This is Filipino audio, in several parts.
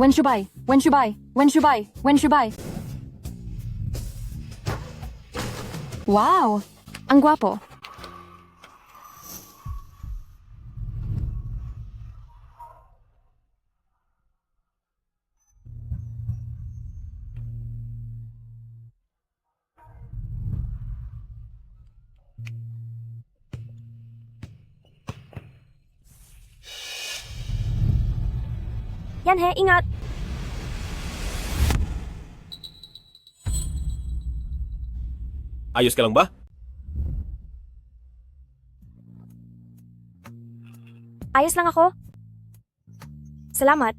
Wen Shubai, Wen Shubai, Wen Shubai, Wen Shubai. Wow! Ang gwapo. Yan he, ingat! Ayos ka lang ba? Ayos lang ako. Salamat.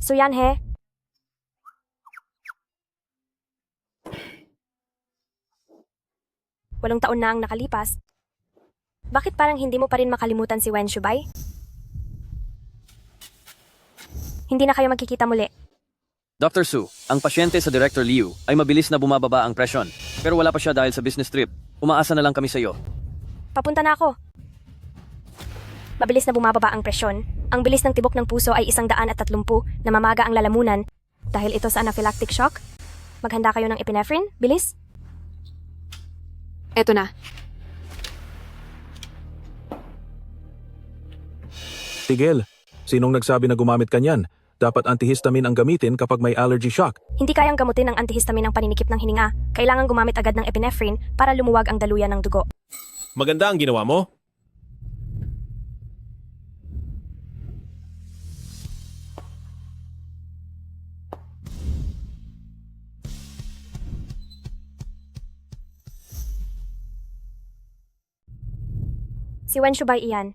So yan he. Walong taon na ang nakalipas. Bakit parang hindi mo pa rin makalimutan si Wen Shubai? Hindi na kayo magkikita muli. Dr. Su, ang pasyente sa Director Liu ay mabilis na bumababa ang presyon. Pero wala pa siya dahil sa business trip. Umaasa na lang kami sa iyo. Papunta na ako. Mabilis na bumababa ang presyon. Ang bilis ng tibok ng puso ay 130 na mamaga ang lalamunan dahil ito sa anaphylactic shock. Maghanda kayo ng epinephrine, bilis. Eto na. Tigil. Sinong nagsabi na gumamit ka niyan? Dapat antihistamine ang gamitin kapag may allergy shock. Hindi kayang gamutin ng antihistamine ang paninikip ng hininga. Kailangan gumamit agad ng epinephrine para lumuwag ang daluyan ng dugo. Maganda ang ginawa mo. Si Wen Shubai iyan.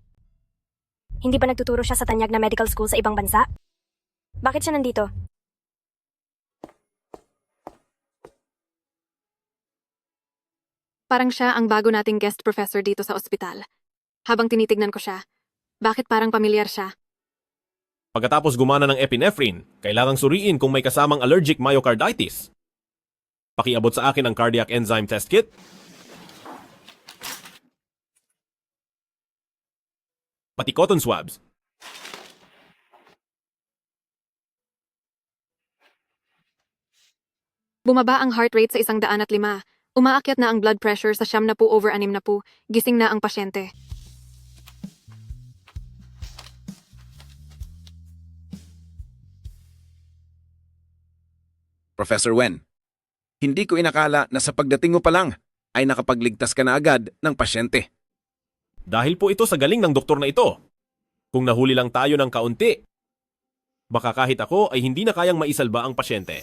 Hindi ba nagtuturo siya sa tanyag na medical school sa ibang bansa? Bakit siya nandito? Parang siya ang bago nating guest professor dito sa ospital. Habang tinitignan ko siya, bakit parang pamilyar siya? Pagkatapos gumana ng epinephrine, kailangang suriin kung may kasamang allergic myocarditis. Pakiabot sa akin ang cardiac enzyme test kit. Pati cotton swabs. Bumaba ang heart rate sa 105. Umaakyat na ang blood pressure sa 70/60. Gising na ang pasyente. Professor Wen, hindi ko inakala na sa pagdating mo pa lang ay nakapagligtas ka na agad ng pasyente. Dahil po ito sa galing ng doktor na ito. Kung nahuli lang tayo ng kaunti, baka kahit ako ay hindi na kayang maisalba ang pasyente.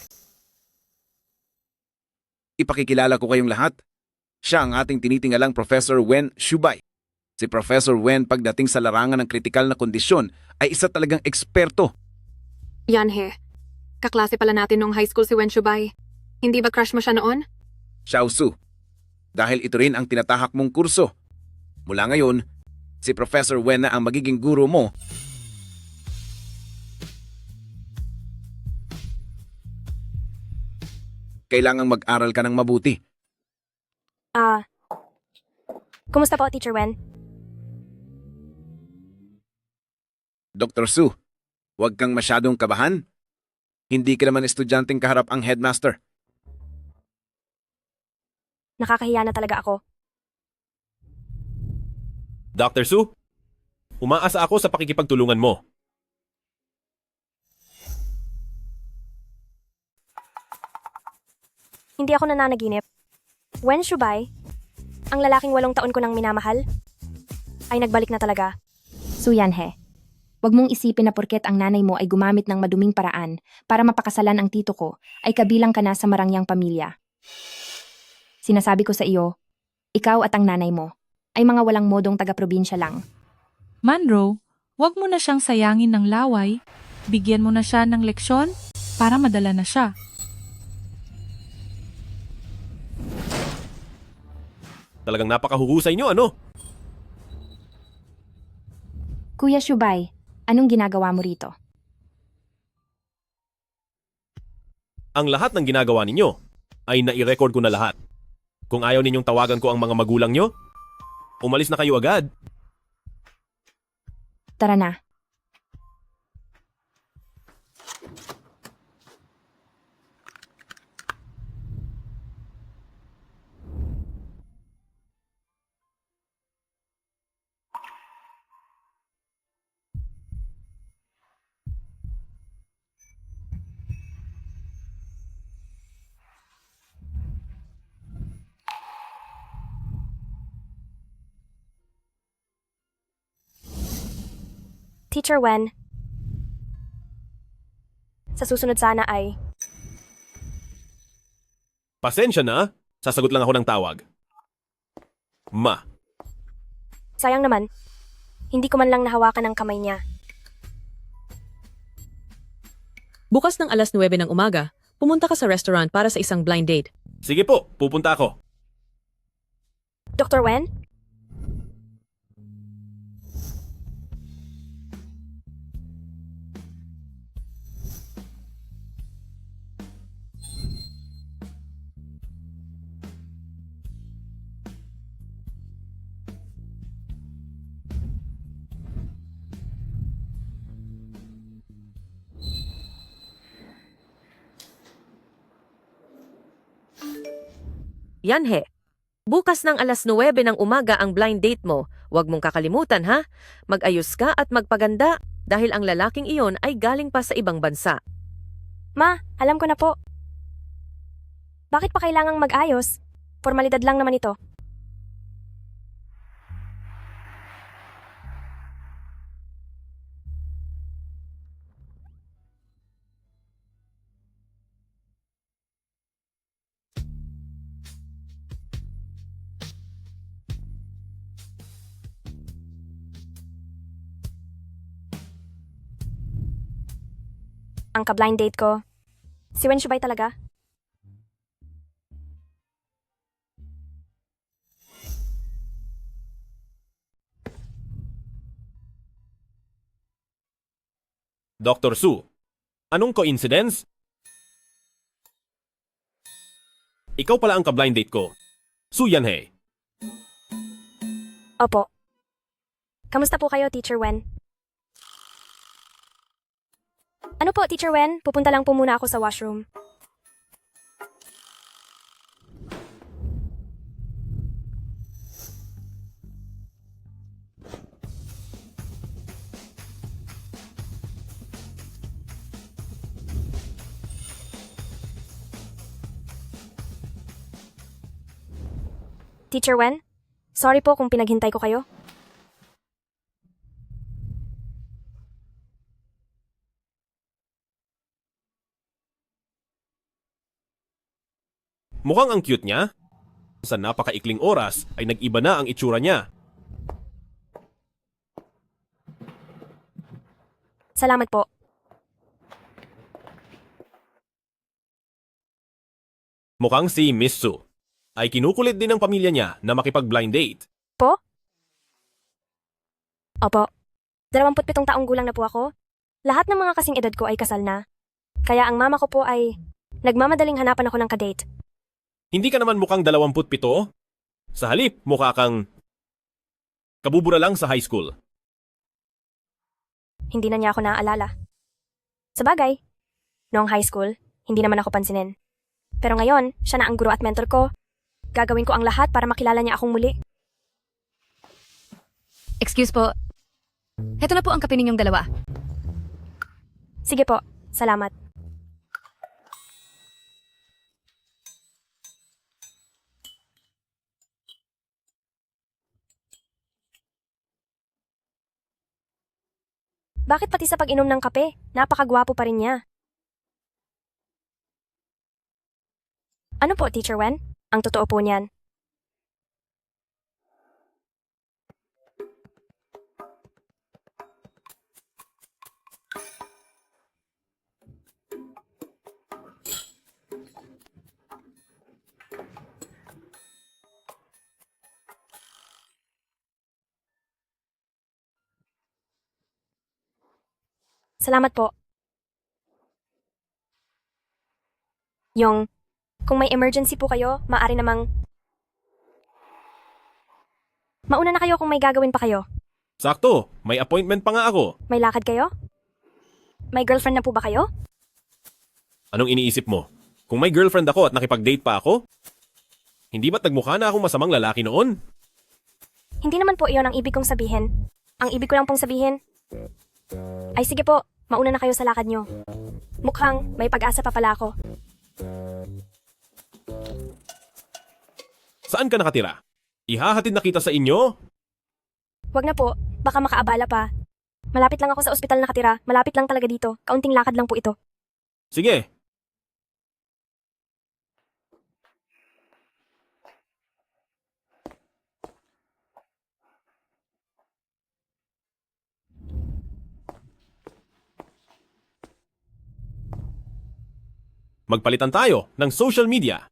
Ipakikilala ko kayong lahat. Siya ang ating tinitingalang Professor Wen Shubai. Si Professor Wen pagdating sa larangan ng kritikal na kondisyon ay isa talagang eksperto. Yan he. Kaklase pala natin nung high school si Wen Shubai. Hindi ba crush mo siya noon? Xiaosu. Dahil ito rin ang tinatahak mong kurso. Mula ngayon, si Professor Wen na ang magiging guro mo. Kailangang mag-aral ka ng mabuti. Kumusta po, Teacher Wen? Dr. Su, huwag kang masyadong kabahan. Hindi ka naman estudyanteng kaharap ang headmaster. Nakakahiya na talaga ako. Dr. Su, umaasa ako sa pakikipagtulungan mo. Hindi ako nananaginip. Wen Shubai, ang lalaking 8 taon ko nang minamahal, ay nagbalik na talaga. So yan he. Huwag mong isipin na porket ang nanay mo ay gumamit ng maduming paraan para mapakasalan ang tito ko, ay kabilang ka na sa marangyang pamilya. Sinasabi ko sa iyo, Ikaw at ang nanay mo ay mga walang modong taga-probinsya lang. Manro, wag mo na siyang sayangin ng laway. Bigyan mo na siya ng leksyon para madala na siya. Talagang napakahuhusay nyo, ano? Kuya Shubay, anong ginagawa mo rito? Ang lahat ng ginagawa ninyo ay nai-record ko na lahat. Kung ayaw ninyong tawagan ko ang mga magulang nyo, umalis na kayo agad. Tara na. Teacher Wen, sa susunod sana ay, Pasensya na, sasagot lang ako ng tawag. Ma, sayang naman, hindi ko man lang nahawakan ang kamay niya. Bukas ng alas 9 ng umaga, pumunta ka sa restaurant para sa isang blind date. sige po, pupunta ako. Dr. Wen? Yan he. Bukas ng alas 9 ng umaga ang blind date mo. Huwag mong kakalimutan ha. Mag-ayos ka at magpaganda dahil ang lalaking iyon ay galing pa sa ibang bansa. Ma, alam ko na po. Bakit pa kailangang mag-ayos? Formalidad lang naman ito. Ang ka-blind date ko, si Wen Shubay talaga. Dr. Su, anong coincidence? Ikaw pala ang ka-blind date ko. Su Yanhei. Opo. Kamusta po kayo, Teacher Wen? Ano po, Teacher Wen? Pupunta lang po muna ako sa washroom. Teacher Wen? Sorry po kung pinaghintay ko kayo. Mukhang ang cute niya. Sa napakaikling oras ay nag-iba na ang itsura niya. Salamat po. Mukhang si Miss Su ay kinukulit din ng pamilya niya na makipag-blind date. Po? Opo. 27 taong gulang na po ako. Lahat ng mga kasing edad ko ay kasal na. Kaya ang mama ko po ay nagmamadaling hanapan ako ng kadate. Hindi ka naman mukhang 27. Sa halip, mukha kang kabubura lang sa high school. Hindi na niya ako naaalala. Sabagay, noong high school, hindi naman ako pansinin. Pero ngayon, siya na ang guro at mentor ko. Gagawin ko ang lahat para makilala niya akong muli. Excuse po. Heto na po ang kape ninyong dalawa. Sige po, salamat. Bakit pati sa pag-inom ng kape, napakagwapo pa rin niya? Ano po, Teacher Wen? Ang totoo po niyan. Salamat po. Kung may emergency po kayo, maaari namang... Mauna na kayo kung may gagawin pa kayo. Sakto, may appointment pa nga ako. May lakad kayo? May girlfriend na po ba kayo? Anong iniisip mo? Kung may girlfriend ako at nakipag-date pa ako? Hindi ba't nagmukha na akong masamang lalaki noon? Hindi naman po iyon ang ibig kong sabihin. Ang ibig ko lang pong sabihin... Ay sige po, mauna na kayo sa lakad nyo. Mukhang may pag-asa pa pala ako. Saan ka nakatira? Ihahatid na kita sa inyo? Wag na po, baka makaabala pa. Malapit lang ako sa ospital nakatira. Malapit lang talaga dito. Kaunting lakad lang po ito. Sige. Magpalitan tayo ng social media.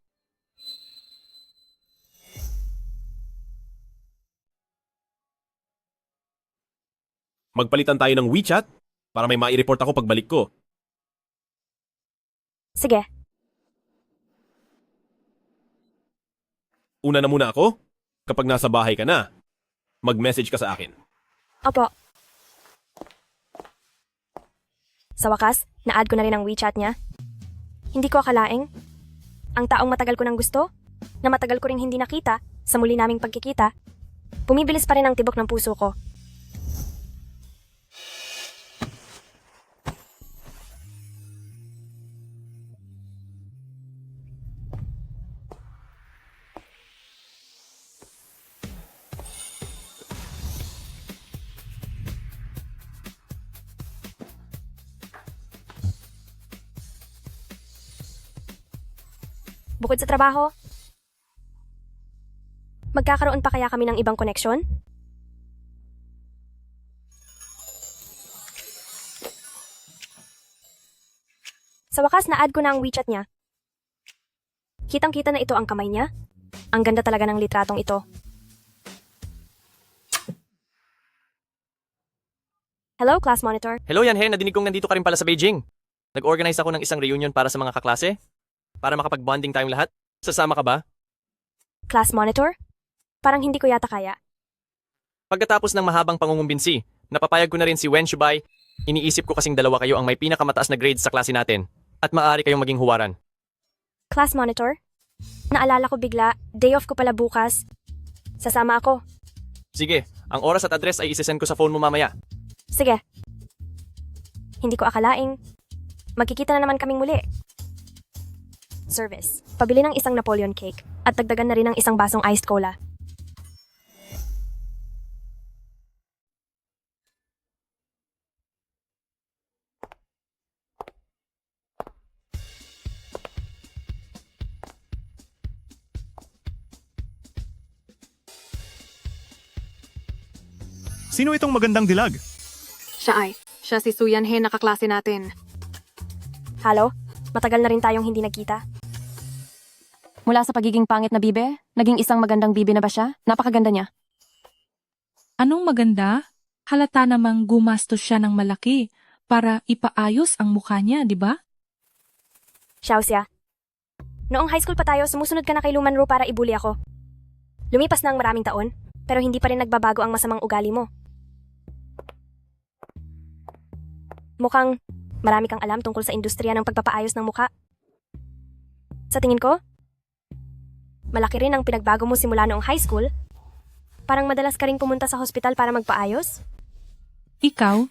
Magpalitan tayo ng WeChat para may mai-report ako pagbalik ko. Sige, Una na muna ako. Kapag nasa bahay ka na, mag-message ka sa akin. opo. Sa wakas, na-add ko na rin ang WeChat niya. Hindi ko akalaing. Ang taong matagal ko nang gusto, na matagal ko ring hindi nakita, sa muli naming pagkikita, bumibilis pa rin ang tibok ng puso ko. Bukod sa trabaho, magkakaroon pa kaya kami ng ibang koneksyon? Sa wakas, na-add ko na ang WeChat niya. Kitang-kita na ito ang kamay niya. Ang ganda talaga ng litratong ito. Hello, class monitor. Hello Yanhe, nadinig kong nandito ka rin pala sa Beijing. Nag-organize ako ng isang reunion para sa mga kaklase. Para makapag-bonding tayong lahat. Sasama ka ba? Class monitor? Parang hindi ko yata kaya. Pagkatapos ng mahabang pangungumbinsi, napapayag ko na rin si Wen Shubay. Iniisip ko kasing dalawa kayo ang may pinakamataas na grades sa klase natin. At maaari kayong maging huwaran. Class monitor? Naalala ko bigla, day off ko pala bukas. Sasama ako. Sige, ang oras at address ay isesend ko sa phone mo mamaya. Sige. Hindi ko akalaing. Magkikita na naman kaming muli. Service. Pabili ng isang Napoleon cake at dagdagan na rin ng isang basong iced cola. Sino itong magandang dilag? Siya si Suyan He na kaklase natin. Halo? Matagal na rin tayong hindi nagkita. Mula sa pagiging pangit na bibe, naging isang magandang bibe na ba siya? Napakaganda niya. Anong maganda? Halata namang gumastos siya ng malaki para ipaayos ang mukha niya, di ba? Xiaoxia. Noong high school pa tayo, sumusunod ka na kay Lumanro para ibuli ako. Lumipas na ang maraming taon, pero hindi pa rin nagbabago ang masamang ugali mo. Mukhang marami kang alam tungkol sa industriya ng pagpapaayos ng mukha. Sa tingin ko, malaki rin ang pinagbago mo simula noong high school. Parang madalas ka rin pumunta sa hospital para magpaayos. Ikaw?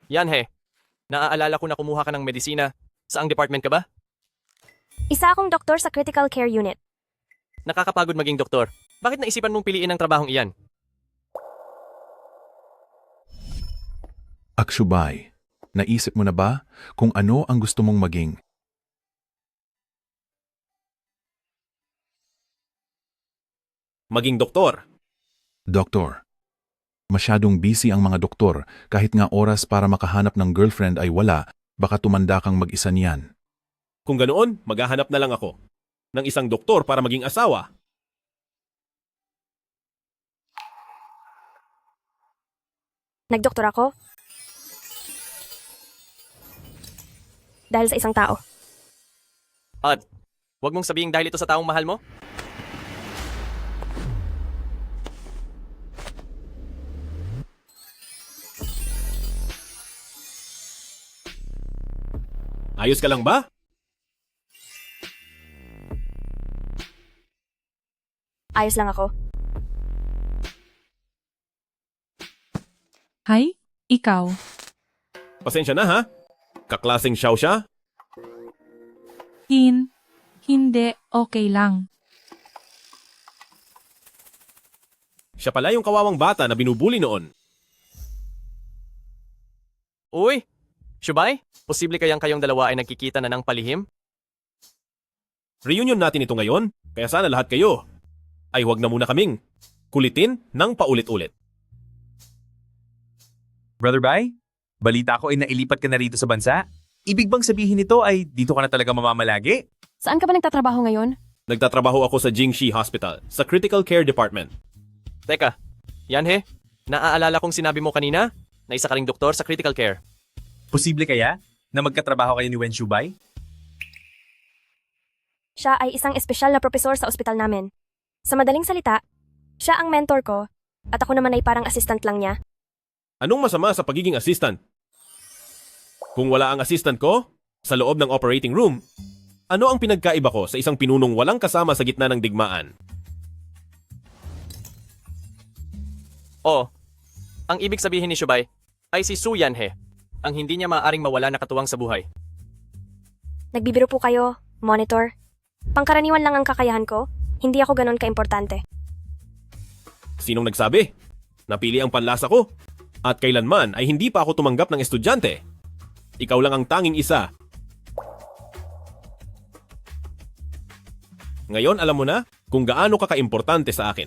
Yanhe, naaalala ko na kumuha ka ng medisina. Saang department ka ba? Isa akong doktor sa critical care unit. Nakakapagod maging doktor. Bakit naisipan mong piliin ang trabahong iyan? Akshubay, naisip mo na ba kung ano ang gusto mong maging? Maging doktor. Doktor. Masyadong busy ang mga doktor kahit nga oras para makahanap ng girlfriend ay wala, baka tumanda kang mag-isa niyan. Kung ganoon, maghahanap na lang ako ng isang doktor para maging asawa. Nagdoktor ako, dahil sa isang tao. At, huwag mong sabihing dahil ito sa taong mahal mo? Ayos ka lang ba? Ayos lang ako. Hay, ikaw. Pasensya na ha? Kaklaseng siyaw siya? Hindi, okay lang. Siya pala yung kawawang bata na binubuli noon. Uy, Shubay, posible kayong dalawa ay nagkikita na ng palihim? Reunion natin ito ngayon, kaya sana lahat kayo ay huwag na muna kaming kulitin ng paulit-ulit. Brother Bai, balita ko ay nailipat ka na rito sa bansa. Ibig bang sabihin nito ay dito ka na talaga mamamalagi? Saan ka ba nagtatrabaho ngayon? Nagtatrabaho ako sa Jingxi Hospital, sa Critical Care Department. Teka, Yanhe, naaalala kong sinabi mo kanina na isa ka ring doktor sa critical care. Posible kaya na magkatrabaho kayo ni Wen Shubay? Siya ay isang espesyal na propesor sa ospital namin. Sa madaling salita, siya ang mentor ko at ako naman ay parang assistant lang niya. Anong masama sa pagiging assistant? Kung wala ang assistant ko, sa loob ng operating room, ano ang pinagkaiba ko sa isang pinunong walang kasama sa gitna ng digmaan? Oo, ang ibig sabihin ni Shubay ay si Su Yanhe, ang hindi niya maaaring mawala na katuwang sa buhay. Nagbibiro po kayo, monitor. Pangkaraniwan lang ang kakayahan ko, hindi ako ganun kaimportante. Sinong nagsabi? Napili ang panlasa ko. At kailanman ay hindi pa ako tumanggap ng estudyante. Ikaw lang ang tanging isa. Ngayon alam mo na kung gaano ka kaimportante sa akin.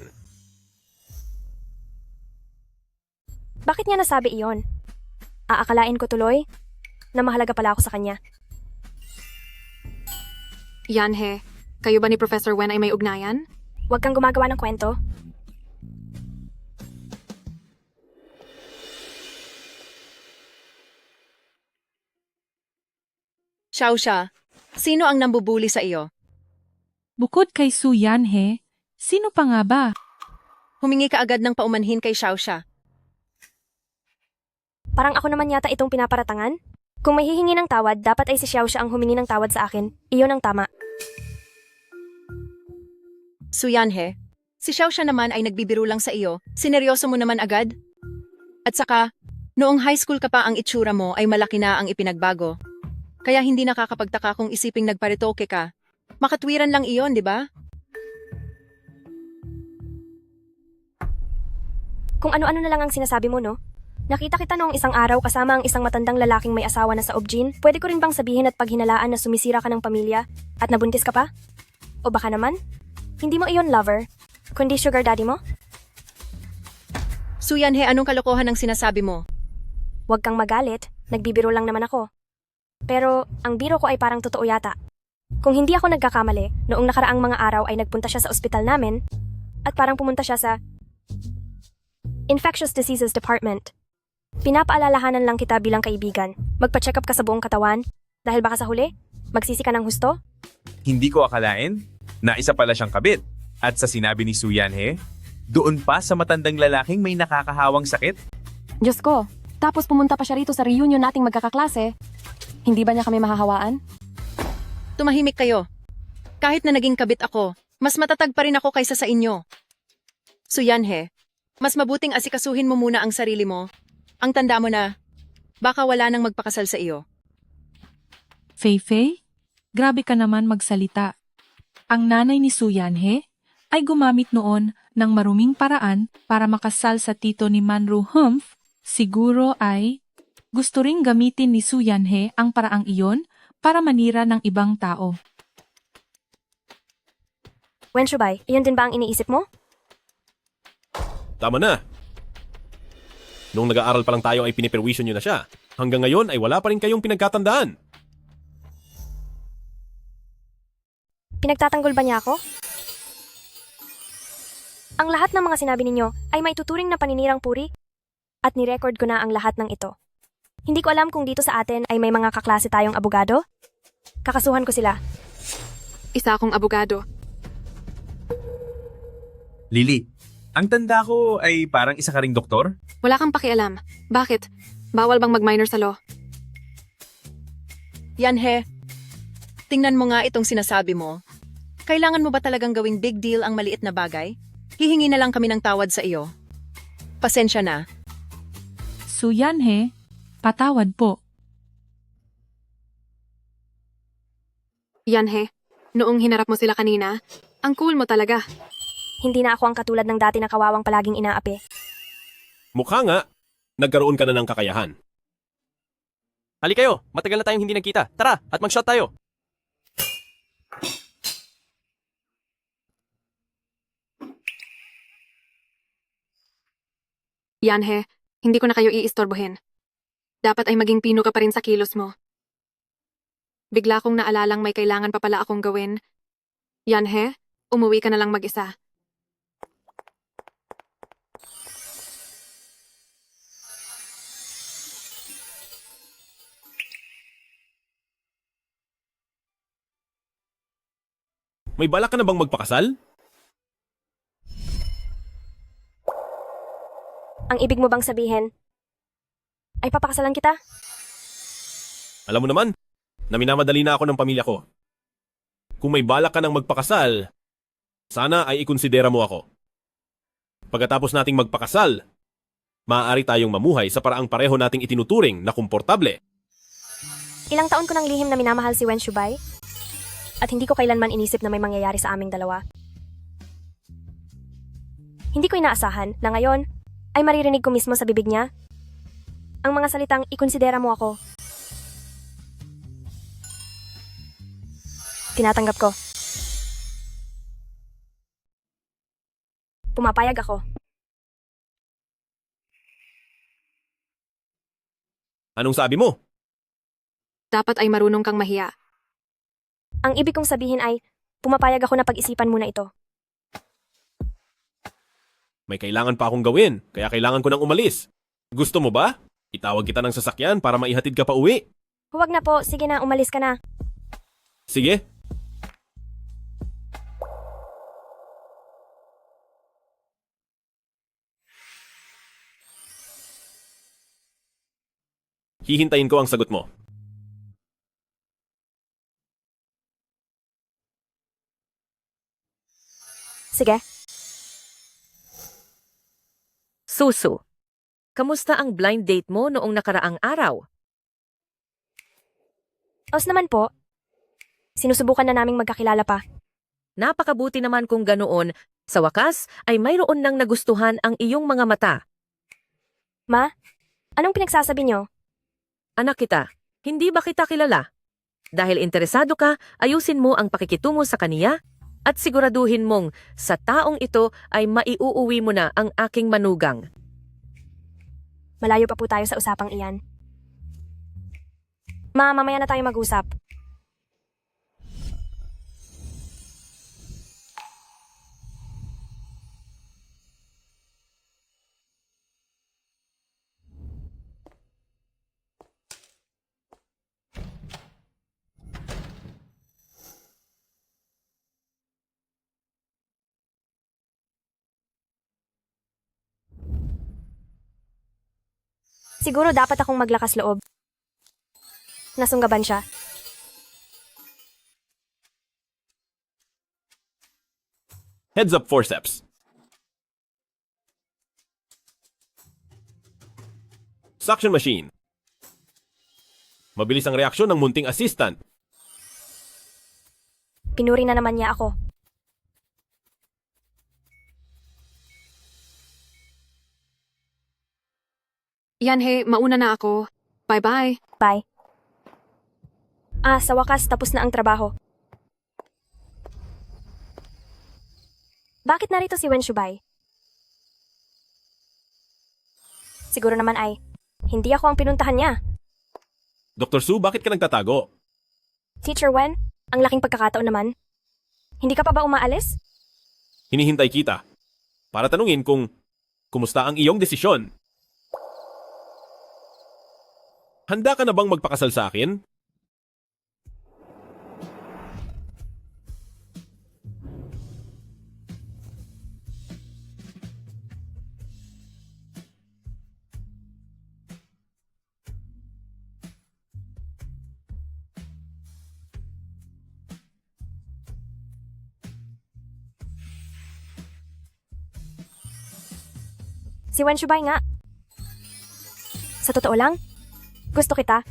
Bakit niya nasabi iyon? Aakalain ko tuloy na mahalaga pala ako sa kanya. Yanhe, kayo ba ni Professor Wen ay may ugnayan? Huwag kang gumagawa ng kwento. Xiaoxia, sino ang nambubuli sa iyo? Bukod kay Su Yanhe, sino pa nga ba? Humingi ka agad ng paumanhin kay Xiaoxia. Parang ako naman yata itong pinaparatangan? Kung may hihingi ng tawad, dapat ay si Xiaoxia ang humingi ng tawad sa akin. Iyon ang tama. Su Yanhe, si Xiaoxia naman ay nagbibiro lang sa iyo. Sineryoso mo naman agad? At saka, noong high school ka pa ang itsura mo ay malaki na ang ipinagbago. Kaya hindi nakakapagtaka kung isiping nagparitoke ka. Makatwiran lang iyon, di ba? Kung ano-ano na lang ang sinasabi mo, no? Nakita kita noong isang araw kasama ang isang matandang lalaking may asawa na sa Objin. Pwede ko rin bang sabihin at paghinalaan na sumisira ka ng pamilya at nabuntis ka pa? O baka naman, hindi mo iyon lover, kundi sugar daddy mo? Su Yanhe, anong kalokohan ang sinasabi mo? Huwag kang magalit, nagbibiro lang naman ako. Pero ang biro ko ay parang totoo yata. Kung hindi ako nagkakamali, noong nakaraang mga araw ay nagpunta siya sa ospital namin at parang pumunta siya sa Infectious Diseases Department. Pinapaalalahanan lang kita bilang kaibigan. Magpa-check up ka sa buong katawan dahil baka sa huli, magsisi ka ng husto? Hindi ko akalain na isa pala siyang kabit. At sa sinabi ni Su Yanhe, doon pa sa matandang lalaking may nakakahawang sakit? Diyos ko, tapos pumunta pa siya rito sa reunion nating magkakaklase. Hindi ba niya kami mahahawaan? Tumahimik kayo. Kahit na naging kabit ako, mas matatag pa rin ako kaysa sa inyo. Su Yanhe, mas mabuting asikasuhin mo muna ang sarili mo. Ang tanda mo na, baka wala nang magpakasal sa iyo. Fei-Fei, grabe ka naman magsalita. Ang nanay ni Su Yanhe ay gumamit noon ng maruming paraan para makasal sa tito ni Manru Humph. Siguro ay gusto ring gamitin ni Su Yanhe ang paraang iyon para manira ng ibang tao. Wen Shubay, iyon din ba ang iniisip mo? Tama na. Noong nag-aaral pa lang tayo ay piniperwisyon nyo na siya. Hanggang ngayon ay wala pa rin kayong pinagkatandaan. Pinagtatanggol ba niya ako? Ang lahat ng mga sinabi ninyo ay maituturing na paninirang puri at ni-record ko na ang lahat ng ito. Hindi ko alam kung dito sa atin ay may mga kaklase tayong abogado. Kakasuhan ko sila. Isa akong abogado. Lily, ang tanda ko ay parang isa ka ring doktor? Wala kang pakialam. Bakit? Bawal bang mag-minor sa law? Yanhe, tingnan mo nga itong sinasabi mo. Kailangan mo ba talagang gawing big deal ang maliit na bagay? Hihingi na lang kami ng tawad sa iyo. Pasensya na. Su Yanhe, patawad po. Yanhe, noong hinarap mo sila kanina, ang cool mo talaga. Hindi na ako ang katulad ng dati na kawawang palaging inaapi. Mukha nga, nagkaroon ka na ng kakayahan. Hali kayo, matagal na tayong hindi nagkita. Tara, at mag-shot tayo. Yanhe, hindi ko na kayo iistorbohin. Dapat ay maging pino ka pa rin sa kilos mo. Bigla kong naalalang may kailangan pa pala akong gawin. Yanhe, umuwi ka na lang mag-isa. May balak ka na bang magpakasal? Ang ibig mo bang sabihin ay papakasalan kita? Alam mo naman, na minamadali na ako ng pamilya ko. Kung may balak ka ng magpakasal, sana ay ikonsidera mo ako. Pagkatapos nating magpakasal, maaari tayong mamuhay sa paraang pareho nating itinuturing na komportable. Ilang taon ko nang lihim na minamahal si Wen Shubay at hindi ko kailanman inisip na may mangyayari sa aming dalawa. Hindi ko inaasahan na ngayon ay maririnig ko mismo sa bibig niya ang mga salitang ikonsidera mo ako. Tinatanggap ko. Pumapayag ako. Anong sabi mo? Dapat ay marunong kang mahiya. Ang ibig kong sabihin ay pumapayag ako na pag-isipan muna ito. May kailangan pa akong gawin, kaya kailangan ko nang umalis. Gusto mo ba? Itawag kita ng sasakyan para maihatid ka pa uwi. Huwag na po, sige na, umalis ka na. Sige. Hihintayin ko ang sagot mo. Sige. Susu, kamusta ang blind date mo noong nakaraang araw? Os naman po. Sinusubukan na naming magkakilala pa. Napakabuti naman kung ganoon. Sa wakas ay mayroon nang nagustuhan ang iyong mga mata. Ma, anong pinagsasabi niyo? Anak kita, hindi ba kita kilala? Dahil interesado ka, ayusin mo ang pakikitungo sa kaniya at siguraduhin mong sa taong ito ay maiuuwi mo na ang aking manugang. Malayo pa po tayo sa usapang iyan. Ma, mamaya na tayo mag-usap. Siguro dapat akong maglakas loob. Nasunggaban siya. Heads up forceps. Suction machine. Mabilis ang reaksyon ng munting assistant. Pinuri na naman niya ako. Yanhe, mauna na ako. Bye-bye. Bye. Sa wakas tapos na ang trabaho. Bakit narito si Wen Shubay? Siguro naman ay, hindi ako ang pinuntahan niya. Dr. Su, bakit ka nagtatago? Teacher Wen, ang laking pagkakataon naman. Hindi ka pa ba umaalis? Hinihintay kita para tanungin kung kumusta ang iyong desisyon. Handa ka na bang magpakasal sa akin? Si Wen Shubay nga. Sa totoo lang, gusto kita.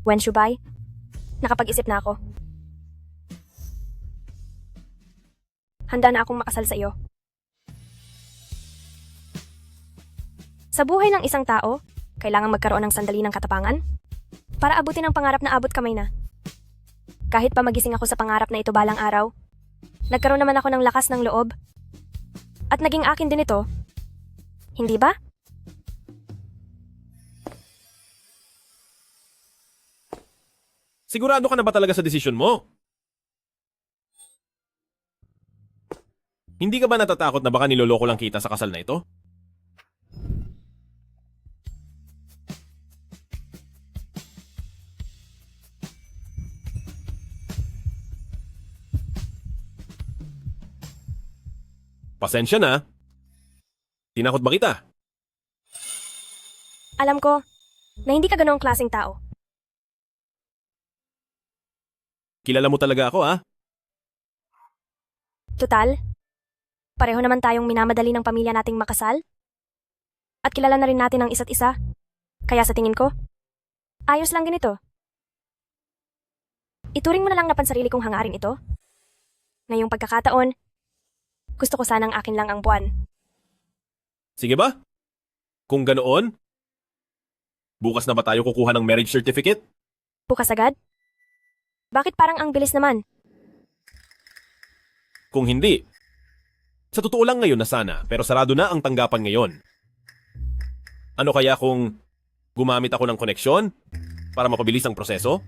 Wen Shubay, nakapag-isip na ako. Handa na akong makasal sa iyo. Sa buhay ng isang tao, kailangan magkaroon ng sandali ng katapangan para abutin ang pangarap na abot kamay na. Kahit pa magising ako sa pangarap na ito balang araw, nagkaroon naman ako ng lakas ng loob. At naging akin din ito. Hindi ba? Sigurado ka na ba talaga sa desisyon mo? Hindi ka ba natatakot na baka niloloko lang kita sa kasal na ito? Pasensya na. Tinakot ba kita? Alam ko na hindi ka ganoong klaseng tao. Kilala mo talaga ako, ah? Tutal, pareho naman tayong minamadali ng pamilya nating makasal. At kilala na rin natin ang isa't isa. Kaya sa tingin ko, ayos lang din ito. Ituring mo na lang na pansarili kong hangarin ito. Ngayong pagkakataon, gusto ko sanang akin lang ang buwan. Sige ba? Kung ganoon, bukas na ba tayo kukuha ng marriage certificate? Bukas agad? Bakit parang ang bilis naman? Kung hindi, sa totoo lang ngayon na sana, pero sarado na ang tanggapan ngayon. Ano kaya kung gumamit ako ng koneksyon para mapabilis ang proseso?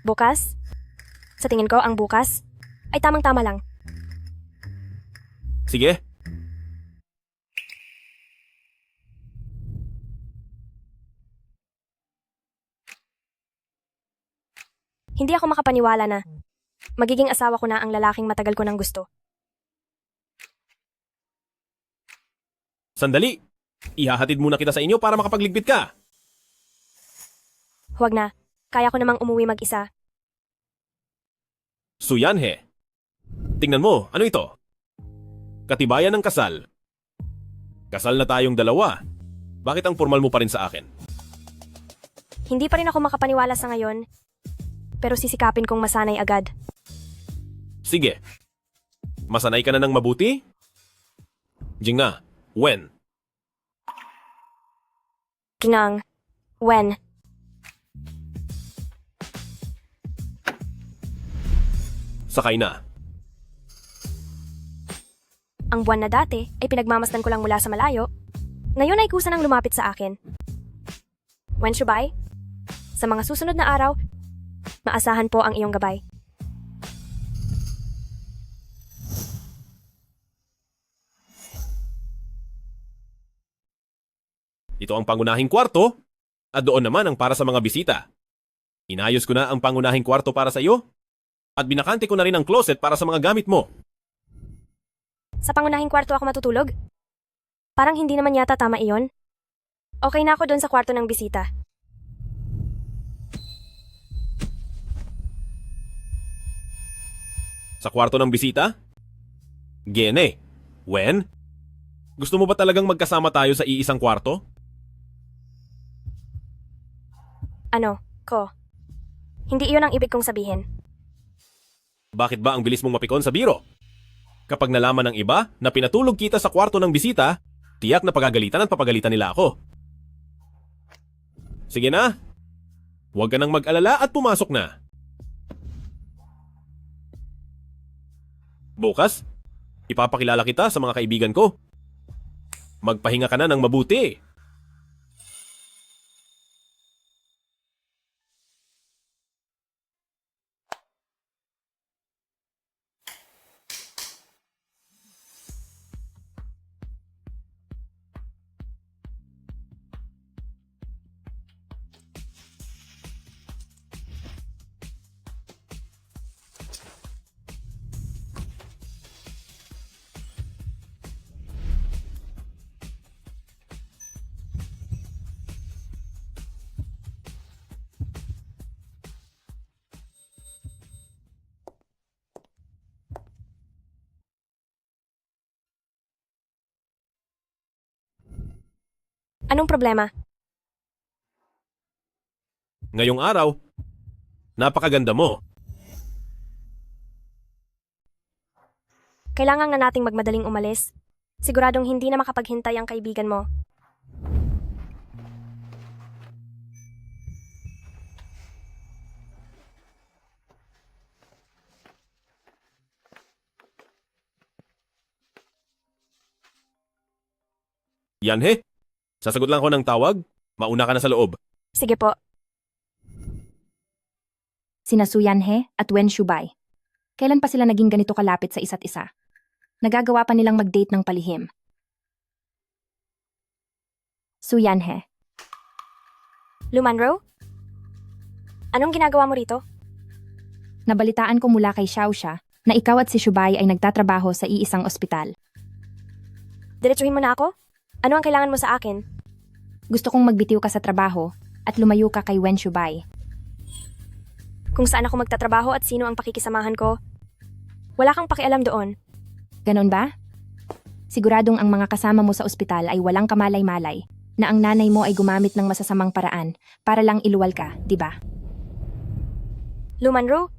Bukas? Sa tingin ko, ang bukas ay tamang-tama lang. Sige. Hindi ako makapaniwala na magiging asawa ko na ang lalaking matagal ko nang gusto. Sandali. Ihahatid muna kita sa inyo para makapagligpit ka. Huwag na. Kaya ko namang umuwi mag-isa. Suyanhe. Tingnan mo, ano ito? Katibayan ng kasal. Kasal na tayong dalawa. Bakit ang formal mo pa rin sa akin? Hindi pa rin ako makapaniwala sa ngayon, pero sisikapin kong masanay agad. Sige. Masanay ka na ng mabuti? Jinga, when? Ginang, Wen. Sakay na. Ang buwan na dati ay pinagmamasdan ko lang mula sa malayo, ngayon ay kusa nang lumapit sa akin. Wen Shubay, sa mga susunod na araw, maasahan po ang iyong gabay. Ito ang pangunahing kwarto at doon naman ang para sa mga bisita. Inayos ko na ang pangunahing kwarto para sa iyo at binakante ko na rin ang closet para sa mga gamit mo. Sa pangunahing kwarto ako matutulog? Parang hindi naman yata tama iyon. Okay na ako doon sa kwarto ng bisita. Sa kwarto ng bisita? Gene, when? Gusto mo ba talagang magkasama tayo sa iisang kwarto? Ano, ko? Hindi iyon ang ibig kong sabihin. Bakit ba ang bilis mong mapikon sa biro? Kapag nalaman ng iba na pinatulog kita sa kwarto ng bisita, tiyak na pagagalitan at papagalitan nila ako. Sige na. Huwag ka nang mag-alala at pumasok na. Bukas, ipapakilala kita sa mga kaibigan ko. Magpahinga ka na ng mabuti. Anong problema? Ngayong araw, napakaganda mo. Kailangan na nating magmadaling umalis. Siguradong hindi na makapaghintay ang kaibigan mo. Yanhe, sasagot lang ako ng tawag. Mauna ka na sa loob. Sige po. Sina Su Yanhe at Wen Shubay. Kailan pa sila naging ganito kalapit sa isa't isa? Nagagawa pa nilang mag-date ng palihim. Su Yanhe. Lu Manro? Anong ginagawa mo rito? Nabalitaan ko mula kay Xiaoxia na ikaw at si Shubay ay nagtatrabaho sa iisang ospital. Diretsuhin mo na ako? Ano ang kailangan mo sa akin? Gusto kong magbitiw ka sa trabaho at lumayo ka kay Wen Shubay. Kung saan ako magtatrabaho at sino ang pakikisamahan ko? Wala kang pakialam doon. Ganon ba? Siguradong ang mga kasama mo sa ospital ay walang kamalay-malay na ang nanay mo ay gumamit ng masasamang paraan para lang iluwal ka, di ba? Lu Manro,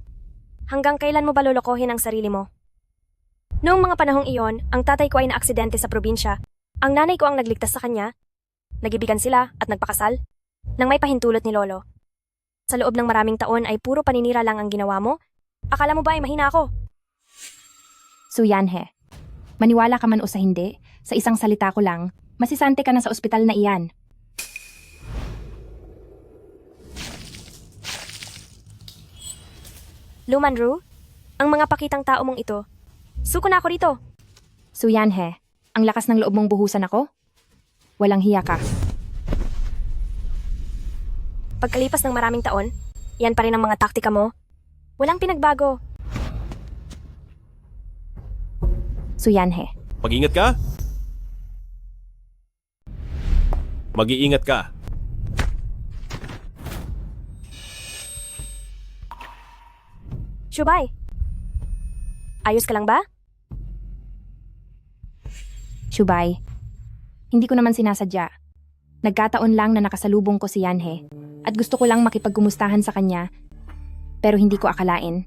hanggang kailan mo ba lolokohin ang sarili mo? Noong mga panahong iyon, ang tatay ko ay naaksidente sa probinsya. Ang nanay ko ang nagligtas sa kanya. Nagibigan sila at nagpakasal nang may pahintulot ni Lolo. Sa loob ng maraming taon ay puro paninira lang ang ginawa mo? Akala mo ba ay mahina ako? Su Yanhe, maniwala ka man o sa hindi, sa isang salita ko lang, masisante ka na sa ospital na iyan. Lu Manro, ang mga pakitang tao mong ito. Suko na ako rito. Su Yanhe, ang lakas ng loob mong buhusan ako? Walang hiya ka. Pagkalipas ng maraming taon, yan pa rin ang mga taktika mo. Walang pinagbago. Su Yanhe, Mag-ingat ka. Mag-iingat ka. Shubay, ayos ka lang ba? Shubay, hindi ko naman sinasadya. Nagkataon lang na nakasalubong ko si Yanhe at gusto ko lang makipagkumustahan sa kanya pero hindi ko akalain.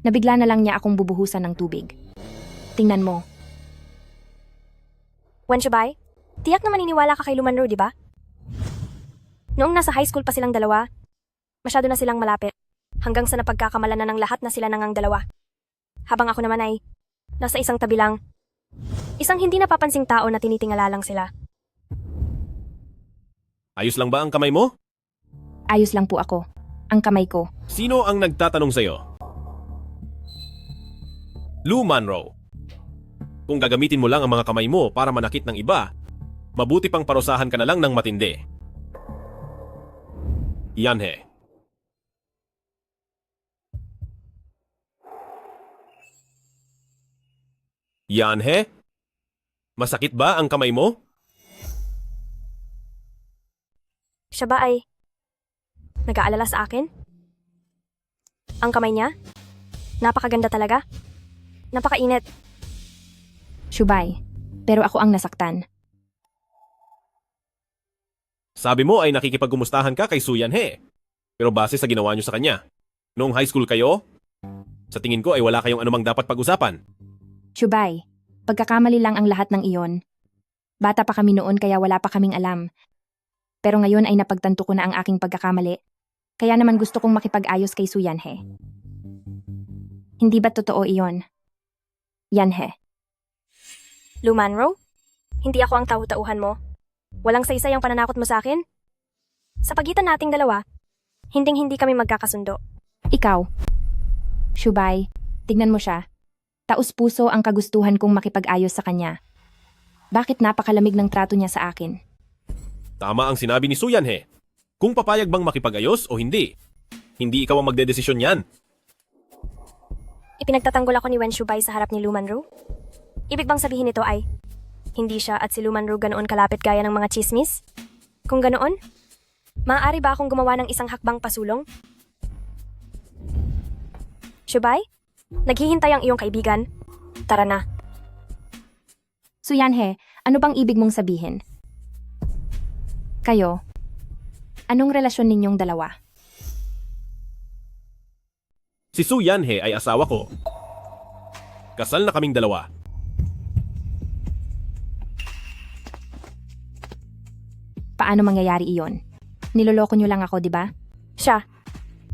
Nabigla na lang niya akong bubuhusan ng tubig. Tingnan mo. Wen Shubay, tiyak na maniniwala ka kay Lu Manro, di ba? Noong nasa high school pa silang dalawa, masyado na silang malapit hanggang sa napagkakamalan na ng lahat na sila nangang dalawa. Habang ako naman ay nasa isang tabi lang. Isang hindi napapansing tao na tinitingala lang sila. Ayos lang ba ang kamay mo? Ayos lang po ako. Ang kamay ko. Sino ang nagtatanong sa'yo? Lu Manro. Kung gagamitin mo lang ang mga kamay mo para manakit ng iba, mabuti pang parusahan ka na lang ng matindi. Yanhe. Yanhe? Masakit ba ang kamay mo? Siya ba ay nag-aalala sa akin? Ang kamay niya? Napakaganda talaga. Napakainit. Shubay, pero ako ang nasaktan. Sabi mo ay nakikipagkumustahan ka kay Su Yanhe. Pero base sa ginawa niyo sa kanya, noong high school kayo, sa tingin ko ay wala kayong anumang dapat pag-usapan. Shubay, pagkakamali lang ang lahat ng iyon. Bata pa kami noon kaya wala pa kaming alam. Pero ngayon ay napagtanto ko na ang aking pagkakamali. Kaya naman gusto kong makipag-ayos kay Su Yanhe. Hindi ba totoo iyon? Yanhe. Lu Manro, hindi ako ang tahu-tauhan mo. Walang saysay ang pananakot mo sa akin. Sa pagitan nating dalawa, hinding-hindi kami magkakasundo. Ikaw. Shubay, tignan mo siya. Taos-puso ang kagustuhan kong makipag-ayos sa kanya. Bakit napakalamig ng trato niya sa akin? Tama ang sinabi ni Su Yanhe. Kung papayag bang makipag-ayos o hindi, hindi ikaw ang magdedesisyon yan. Ipinagtatanggol ako ni Wen Shubay sa harap ni Lu Manro. Ibig bang sabihin nito ay, hindi siya at si Lu Manro ganoon kalapit gaya ng mga chismis? Kung ganoon, maaari ba akong gumawa ng isang hakbang pasulong? Shubay, naghihintay ang iyong kaibigan. Tara na. Su Yanhe, ano bang ibig mong sabihin? Kayo, anong relasyon ninyong dalawa? Si Su Yanhe ay asawa ko. Kasal na kaming dalawa. Paano mangyayari iyon? Niloloko niyo lang ako, di ba? Siya.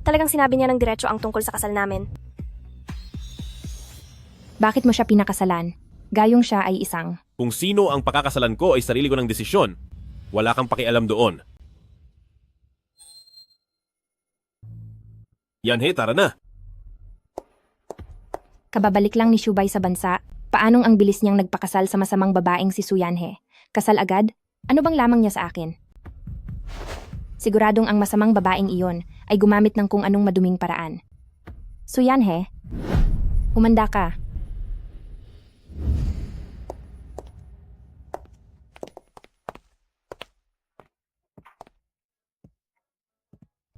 Talagang sinabi niya ng diretso ang tungkol sa kasal namin. Bakit mo siya pinakasalan? Gayong siya ay isang. Kung sino ang pakakasalan ko ay sarili ko ng desisyon. Wala kang pakialam doon. Yanhe, tara na. Kababalik lang ni Shubay sa bansa. Paanong ang bilis niyang nagpakasal sa masamang babaeng si Suyanhe? Kasal agad? Ano bang lamang niya sa akin? Siguradong ang masamang babaeng iyon ay gumamit ng kung anong maduming paraan. Suyanhe, umanda ka.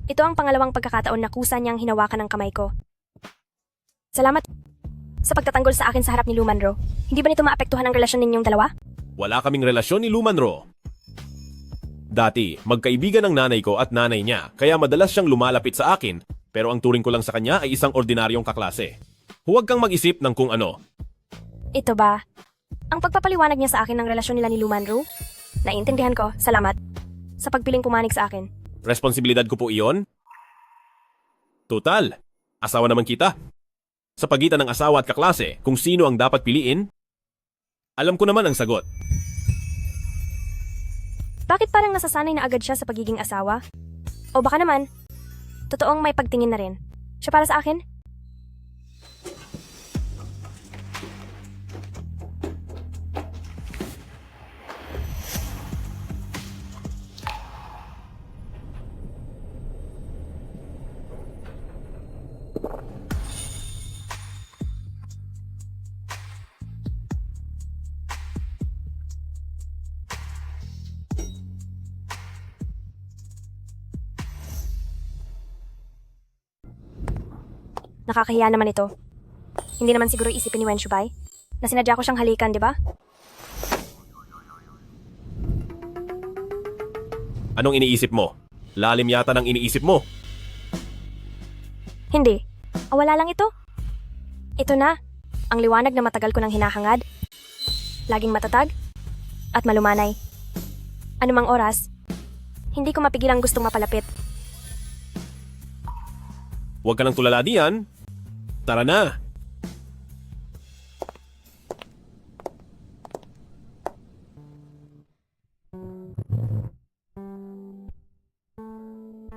Ito ang pangalawang pagkakataon na kusa niyang hinawakan ng kamay ko. Salamat sa pagtatanggol sa akin sa harap ni Lumanro. Hindi ba nito maapektuhan ang relasyon ninyong dalawa? Wala kaming relasyon ni Lumanro. Dati, magkaibigan ng nanay ko at nanay niya, kaya madalas siyang lumalapit sa akin, pero ang turing ko lang sa kanya ay isang ordinaryong kaklase. Huwag kang mag-isip ng kung ano. Ito ba? Ang pagpapaliwanag niya sa akin ng relasyon nila ni Lumanro? Naiintindihan ko, salamat. Sa pagpiling pumanig sa akin. Responsibilidad ko po iyon? Total, asawa naman kita. Sa pagitan ng asawa at kaklase, kung sino ang dapat piliin, alam ko naman ang sagot. Bakit parang nasasanay na agad siya sa pagiging asawa? O baka naman, totoong may pagtingin na rin. Siya para sa akin? Nakakahiya naman ito. Hindi naman siguro isipin ni Wen Shubay na sinadya ko siyang halikan, di ba? Anong iniisip mo? Lalim yata ng iniisip mo. Hindi. Wala lang ito. Ito na. Ang liwanag na matagal ko nang hinahangad. Laging matatag. At malumanay. Anumang oras, hindi ko mapigil ang gustong mapalapit. Huwag ka nang tulala diyan. Tara na.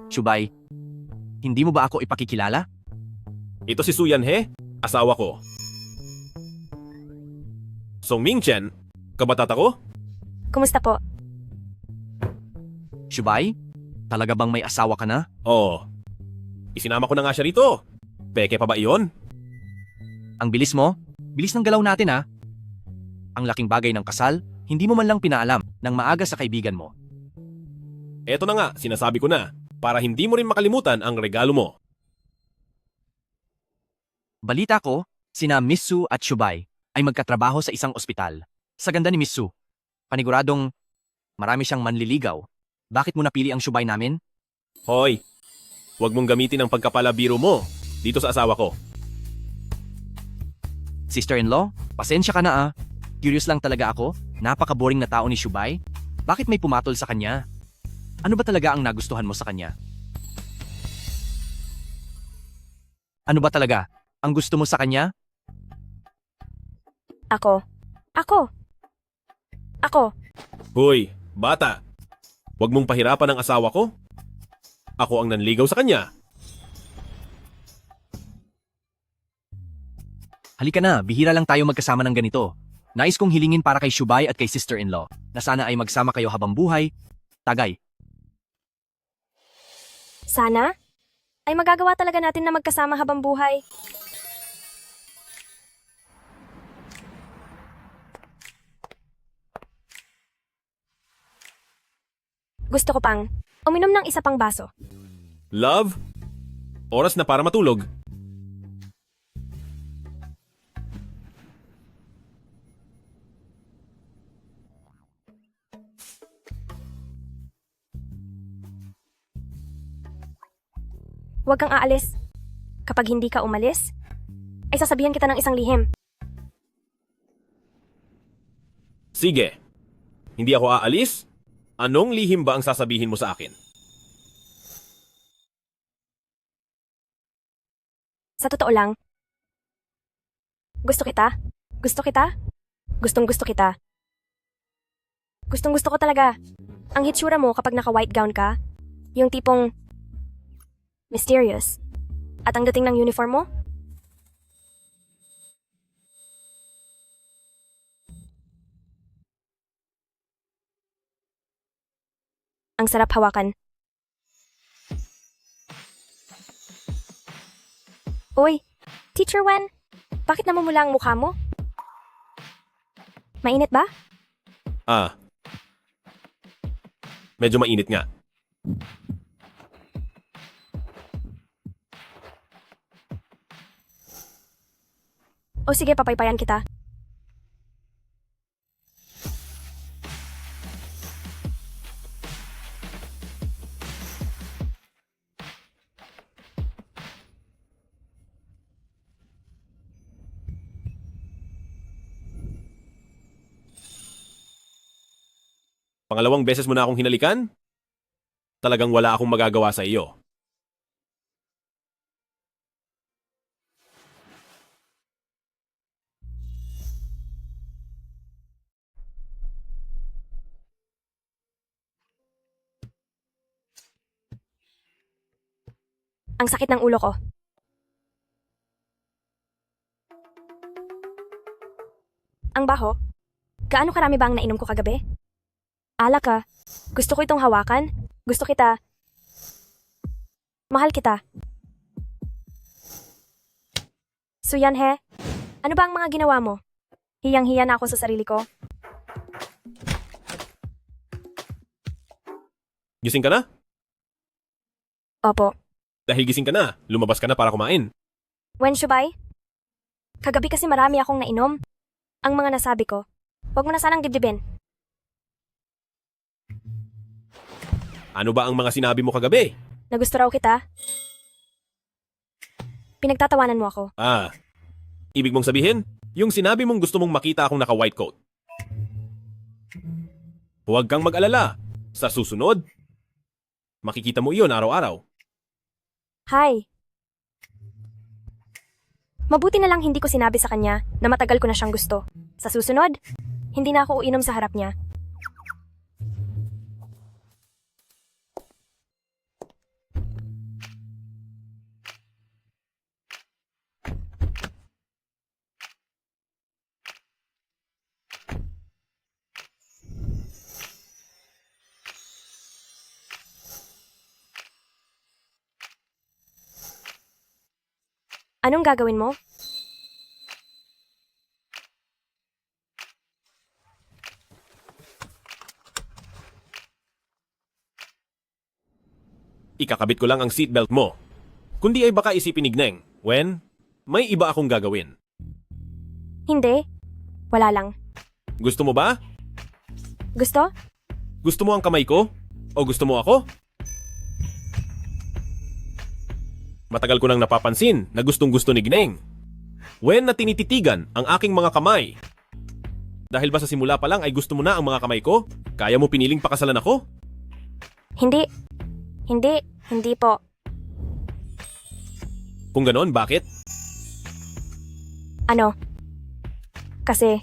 Shubay, hindi mo ba ako ipakikilala? Ito si Su Yanhe, asawa ko. Song Mingchen, kabatata ko? Kumusta po? Shubay, talaga bang may asawa ka na? Oo. Isinama ko na nga siya rito. Peke pa ba iyon? Ang bilis mo? Bilis ng galaw natin ha? Ang laking bagay ng kasal, hindi mo man lang pinaalam ng maaga sa kaibigan mo. Eto na nga, sinasabi ko na, para hindi mo rin makalimutan ang regalo mo. Balita ko, sina Miss Su at Shubay ay magkatrabaho sa isang ospital. Sa ganda ni Miss Su, paniguradong marami siyang manliligaw. Bakit mo napili ang Shubay namin? Hoy, huwag mong gamitin ang pagkapalabiro mo dito sa asawa ko. Sister-in-law, pasensya ka na ah. Curious lang talaga ako, napaka-boring na tao ni Shubay. Bakit may pumatol sa kanya? Ano ba talaga ang nagustuhan mo sa kanya? Ano ba talaga ang gusto mo sa kanya? Ako. Hoy, bata. Huwag mong pahirapan ang asawa ko. Ako ang nanligaw sa kanya. Halika na, bihira lang tayo magkasama ng ganito. Nais kong hilingin para kay Shubay at kay sister-in-law na sana ay magsama kayo habang buhay. Tagay. Sana? Ay magagawa talaga natin na magkasama habang buhay. Gusto ko pang uminom ng isa pang baso. Love? Oras na para matulog. Huwag kang aalis. Kapag hindi ka umalis, ay sasabihan kita ng isang lihim. Sige. Hindi ako aalis? Anong lihim ba ang sasabihin mo sa akin? Sa totoo lang, gusto kita. Gusto kita. Gustong gusto kita. Gustong gusto ko talaga. Ang hitsura mo kapag naka-white gown ka, yung tipong mysterious. At ang dating ng uniform mo, ang sarap hawakan. Uy, Teacher Wen, bakit namumula ang mukha mo? Mainit ba? Medyo mainit nga. O sige, papaypayan kita. Pangalawang beses mo na akong hinalikan? Talagang wala akong magagawa sa iyo. Ang sakit ng ulo ko. Ang baho. Gaano karami ba ang nainom ko kagabi? Alak ka. Gusto ko itong hawakan. Gusto kita. Mahal kita. Suyanhe, ano ba ang mga ginawa mo? Hiyang-hiya na ako sa sarili ko. Gising ka na? Opo. Dahil gising ka na, lumabas ka na para kumain. Wen Shubay? Kagabi kasi marami akong nainom. Ang mga nasabi ko, huwag mo na sanang dibdibin. Ano ba ang mga sinabi mo kagabi? Na gusto raw kita. Pinagtatawanan mo ako. Ibig mong sabihin, yung sinabi mong gusto mong makita akong naka-white coat. Huwag kang mag-alala. Sa susunod, makikita mo iyon araw-araw. Hi. Mabuti na lang hindi ko sinabi sa kanya na matagal ko na siyang gusto. Sa susunod, hindi na ako uinom sa harap niya. Anong gagawin mo? Ikakabit ko lang ang seatbelt mo. Kundi ay baka isipin ni Gneng, Wen, may iba akong gagawin. Hindi. Wala lang. Gusto mo ba? Gusto? Gusto mo ang kamay ko? O gusto mo ako? Matagal ko nang napapansin na gustong-gusto ni Gneng. Wen na tinititigan ang aking mga kamay. Dahil ba sa simula pa lang ay gusto mo na ang mga kamay ko? Kaya mo piniling pakasalan ako? Hindi. Hindi po. Kung ganon, bakit? Ano? Kasi,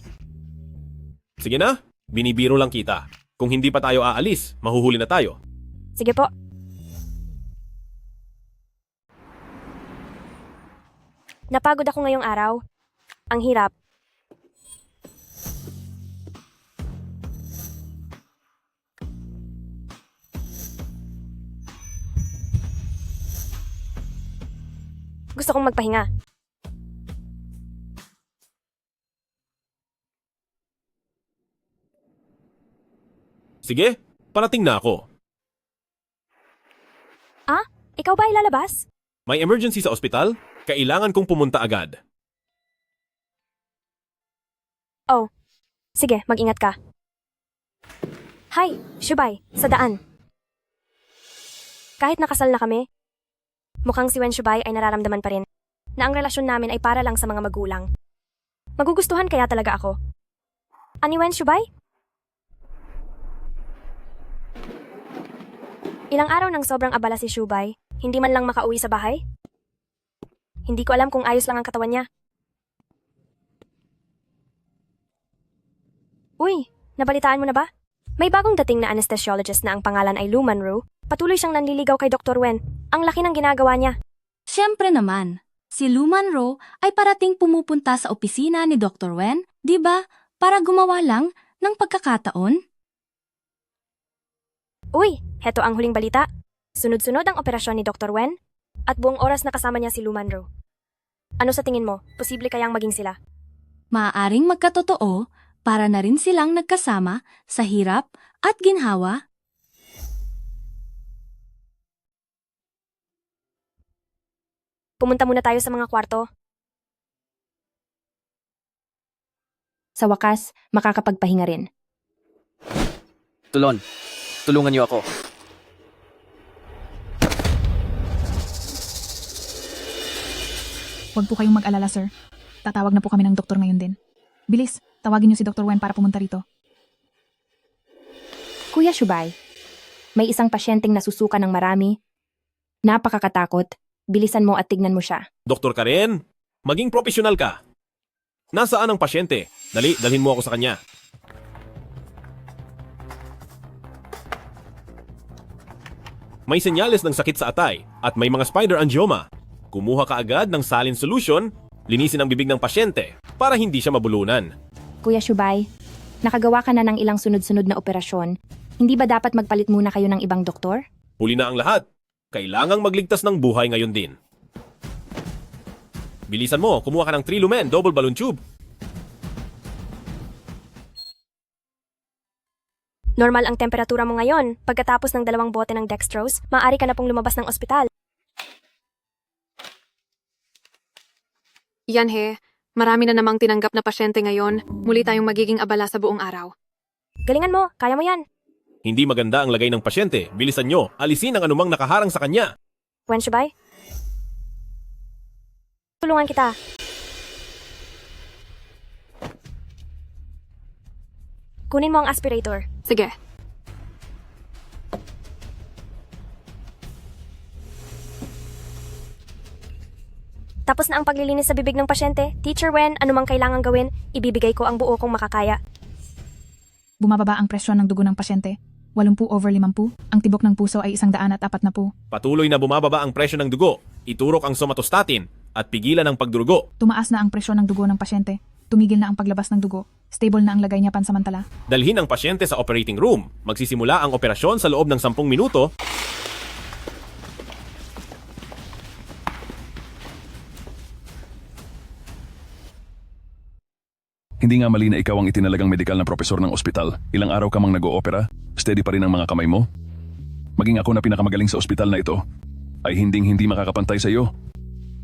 Sige na, binibiro lang kita. Kung hindi pa tayo aalis, mahuhuli na tayo. sige po. Napagod ako ngayong araw. Ang hirap. Gusto kong magpahinga. Sige, parating na ako. Ah? Ikaw ba ay lalabas? May emergency sa ospital? Kailangan kong pumunta agad. Oh. Sige, mag-ingat ka. Hi, Shubay, sa daan. Kahit nakasal na kami, Mukhang si Wen Shubay ay nararamdaman pa rin na ang relasyon namin ay para lang sa mga magulang. Magugustuhan kaya talaga ako. Ani Wen Shubay? Ilang araw nang sobrang abala si Shubay, hindi man lang makauwi sa bahay? Hindi ko alam kung ayos lang ang katawan niya. Uy, nabalitaan mo na ba? May bagong dating na anesthesiologist na ang pangalan ay Lou Manru. Patuloy siyang nanliligaw kay Dr. Wen. Ang laki ng ginagawa niya. Siyempre naman, si Lou Manro ay parating pumupunta sa opisina ni Dr. Wen, di ba? Para gumawa lang ng pagkakataon. Uy, heto ang huling balita. Sunod-sunod ang operasyon ni Dr. Wen at buong oras nakasama niya si Lou Manro. Ano sa tingin mo? Posible kayang maging sila? Maaaring magkatotoo para na rin silang nagkasama sa hirap at ginhawa. Pumunta muna tayo sa mga kwarto. Sa wakas, makakapagpahinga rin. Tulon, tulungan niyo ako. Huwag po kayong mag-alala, sir. Tatawag na po kami ng doktor ngayon din. Bilis, tawagin niyo si Dr. Wen para pumunta rito. Kuya Shubay, may isang pasyenteng nasusuka ng marami. Napakakatakot. Bilisan mo at tignan mo siya. Dr. Karen, maging profesional ka. Nasaan ang pasyente? Dali, dalhin mo ako sa kanya. May senyales ng sakit sa atay at may mga spider angioma. Kumuha ka agad ng saline solution, linisin ang bibig ng pasyente para hindi siya mabulunan. Kuya Shubay, nakagawa ka na ng ilang sunod-sunod na operasyon. Hindi ba dapat magpalit muna kayo ng ibang doktor? Huli na ang lahat. Kailangang magligtas ng buhay ngayon din. Bilisan mo, kumuha ka ng 3 lumen double balloon tube. Normal ang temperatura mo ngayon. Pagkatapos ng 2 bote ng dextrose, maaari ka na pong lumabas ng ospital. Yan he, marami na namang tinanggap na pasyente ngayon. Muli tayong magiging abala sa buong araw. Galingan mo, kaya mo yan. Hindi maganda ang lagay ng pasyente. Bilisan nyo, alisin ang anumang nakaharang sa kanya. Wen Shubay? Tulungan kita. Kunin mo ang aspirator. Sige. Tapos na ang paglilinis sa bibig ng pasyente. Teacher Wen, anumang kailangang gawin, ibibigay ko ang buo kong makakaya. Bumababa ang presyon ng dugo ng pasyente. 80/50. Ang tibok ng puso ay 140. Patuloy na bumababa ang presyo ng dugo. Iturok ang somatostatin at pigilan ang pagdurugo. Tumaas na ang presyon ng dugo ng pasyente. Tumigil na ang paglabas ng dugo. Stable na ang lagay niya pansamantala. Dalhin ang pasyente sa operating room. Magsisimula ang operasyon sa loob ng 10 minuto. Hindi nga mali na ikaw ang itinalagang medikal na propesor ng ospital. Ilang araw ka mang nag-oopera, steady pa rin ang mga kamay mo. Maging ako na pinakamagaling sa ospital na ito, ay hinding-hindi makakapantay sa iyo.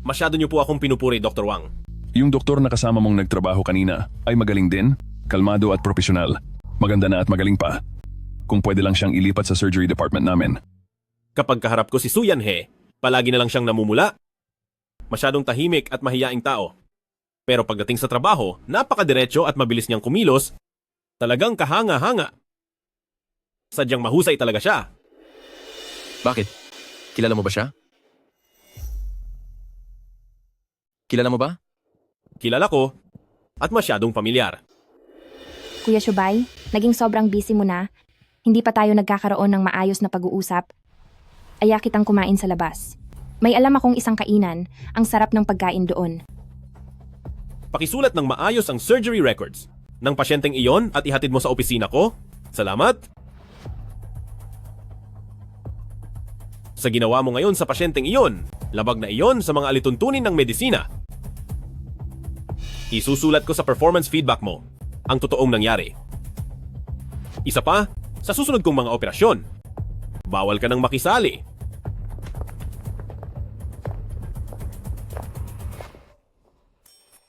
Masyado niyo po akong pinupuri, Dr. Wang. Yung doktor na kasama mong nagtrabaho kanina ay magaling din, kalmado at profesional. Maganda na at magaling pa. Kung pwede lang siyang ilipat sa surgery department namin. Kapag kaharap ko si Su Yanhe, palagi na lang siyang namumula. Masyadong tahimik at mahiyaing tao. Pero pagdating sa trabaho, napakadiretso at mabilis niyang kumilos. Talagang kahanga-hanga. Sadyang mahusay talaga siya. Bakit? Kilala mo ba siya? Kilala mo ba? Kilala ko at masyadong pamilyar. Kuya Shubay, naging sobrang busy mo na. Hindi pa tayo nagkakaroon ng maayos na pag-uusap. Aya kitang kumain sa labas. May alam akong isang kainan, ang sarap ng pagkain doon. Pakisulat ng maayos ang surgery records ng pasyenteng iyon at ihatid mo sa opisina ko. Salamat. Sa ginawa mo ngayon sa pasyenteng iyon, labag na iyon sa mga alituntunin ng medisina. Isusulat ko sa performance feedback mo ang totoong nangyari. Isa pa, sa susunod kong mga operasyon, bawal ka nang makisali.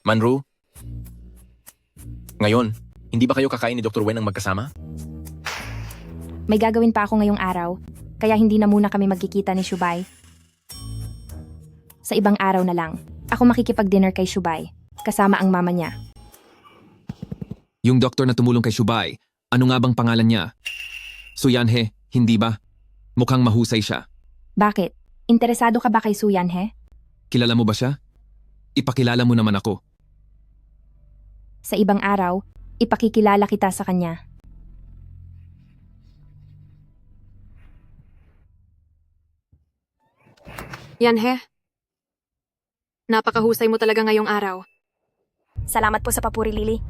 Manru? Ngayon, hindi ba kayo kakain ni Dr. Wen ng magkasama? May gagawin pa ako ngayong araw, kaya hindi na muna kami magkikita ni Shubay. Sa ibang araw na lang, ako makikipag-dinner kay Shubay, kasama ang mama niya. Yung doktor na tumulong kay Shubay, ano nga bang pangalan niya? Suyanhe, hindi ba? Mukhang mahusay siya. Bakit? Interesado ka ba kay Suyanhe? Kilala mo ba siya? Ipakilala mo naman ako. Sa ibang araw, ipakikilala kita sa kanya. Yanhe, napakahusay mo talaga ngayong araw. Salamat po sa papuri, Lily.